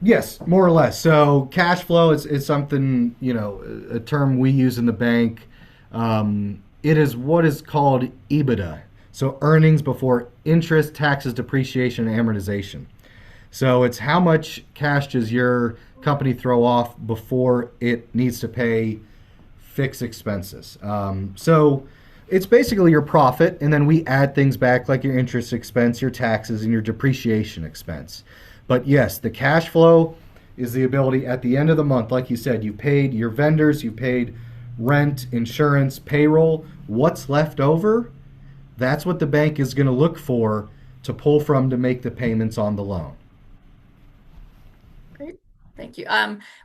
Yes, more or less. So cash flow is something, a term we use in the bank. It is what is called EBITDA. So earnings before interest, taxes, depreciation, and amortization. So it's how much cash does your company throw off before it needs to pay fixed expenses. So it's basically your profit, and then we add things back like your interest expense, your taxes, and your depreciation expense. But yes, the cash flow is the ability at the end of the month, like you said, you've paid your vendors, you've paid rent, insurance, payroll. What's left over? That's what the bank is going to look for to pull from to make the payments on the loan. Great. Thank you.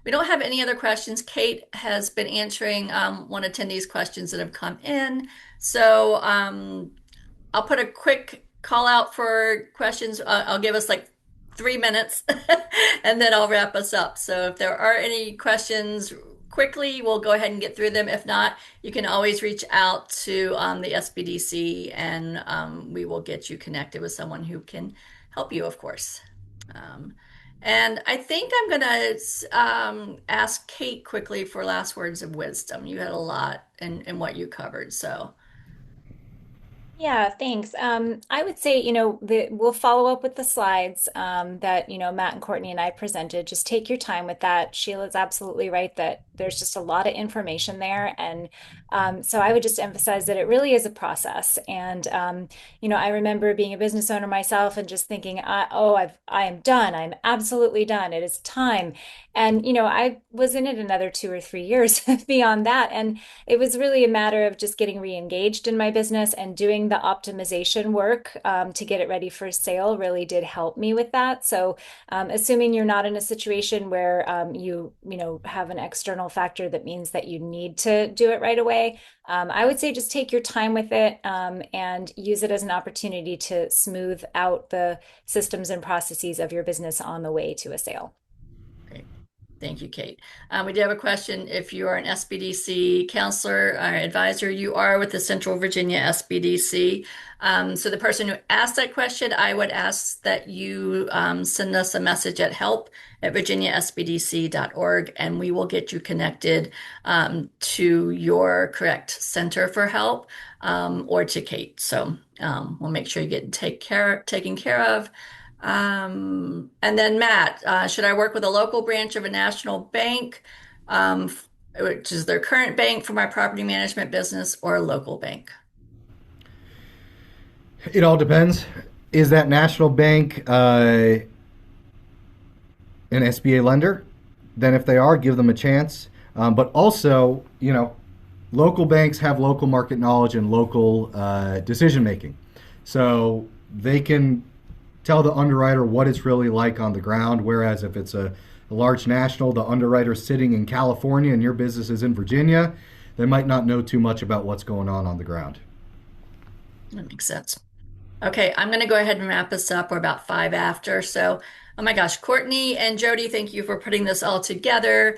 We don't have any other questions. Kate has been answering one attendee's questions that have come in. So I'll put a quick call out for questions. I'll give us like 3 minutes and then I'll wrap us up. So if there are any questions quickly, we'll go ahead and get through them. If not, you can always reach out to the SBDC, and we will get you connected with someone who can help you, of course. Um, and I think I'm going to ask Kate quickly for last words of wisdom. You had a lot in what you covered, so. Yeah, thanks. I would say, we'll follow up with the slides that, Matt and Courtney and I presented. Just take your time with that. Sheila's absolutely right that there's just a lot of information there. And so I would just emphasize that it really is a process. And, I remember being a business owner myself and just thinking, I am done. I'm absolutely done. It is time. And, I was in it another 2 or 3 years beyond that. And it was really a matter of just getting re-engaged in my business and doing the optimization work to get it ready for sale really did help me with that. So, assuming you're not in a situation where have an external factor that means that you need to do it right away, I would say just take your time with it and use it as an opportunity to smooth out the systems and processes of your business on the way to a sale. Great. Thank you, Kate. We do have a question. If you are an SBDC counselor or advisor, you are with the Central Virginia SBDC. So the person who asked that question, I would ask that you send us a message at help@virginiasbdc.org, and we will get you connected to your correct center for help or to Kate. So we'll make sure you get taken care of. And then Matt, should I work with a local branch of a national bank, which is their current bank for my property management business, or a local bank? It all depends. Is that national bank an SBA lender? Then, if they are, give them a chance. But also, local banks have local market knowledge and local decision making. So they can tell the underwriter what it's really like on the ground. Whereas if it's a large national, the underwriter's sitting in California and your business is in Virginia, they might not know too much about what's going on the ground. That makes sense. Okay, I'm going to go ahead and wrap this up. We're about 5 after. So, oh my gosh, Courtney and Jody, thank you for putting this all together.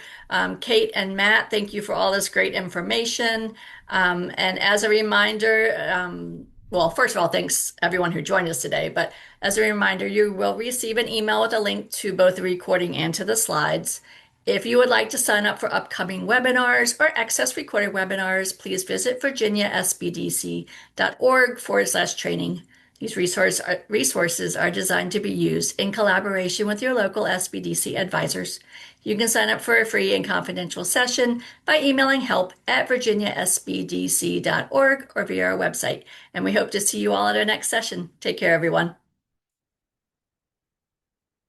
Kate and Matt, thank you for all this great information. And as a reminder, well, first of all, thanks everyone who joined us today. But as a reminder, you will receive an email with a link to both the recording and to the slides. If you would like to sign up for upcoming webinars or access recorded webinars, please visit virginiasbdc.org/training. These resources are designed to be used in collaboration with your local SBDC advisors. You can sign up for a free and confidential session by emailing help@virginiasbdc.org or via our website. And we hope to see you all at our next session. Take care, everyone.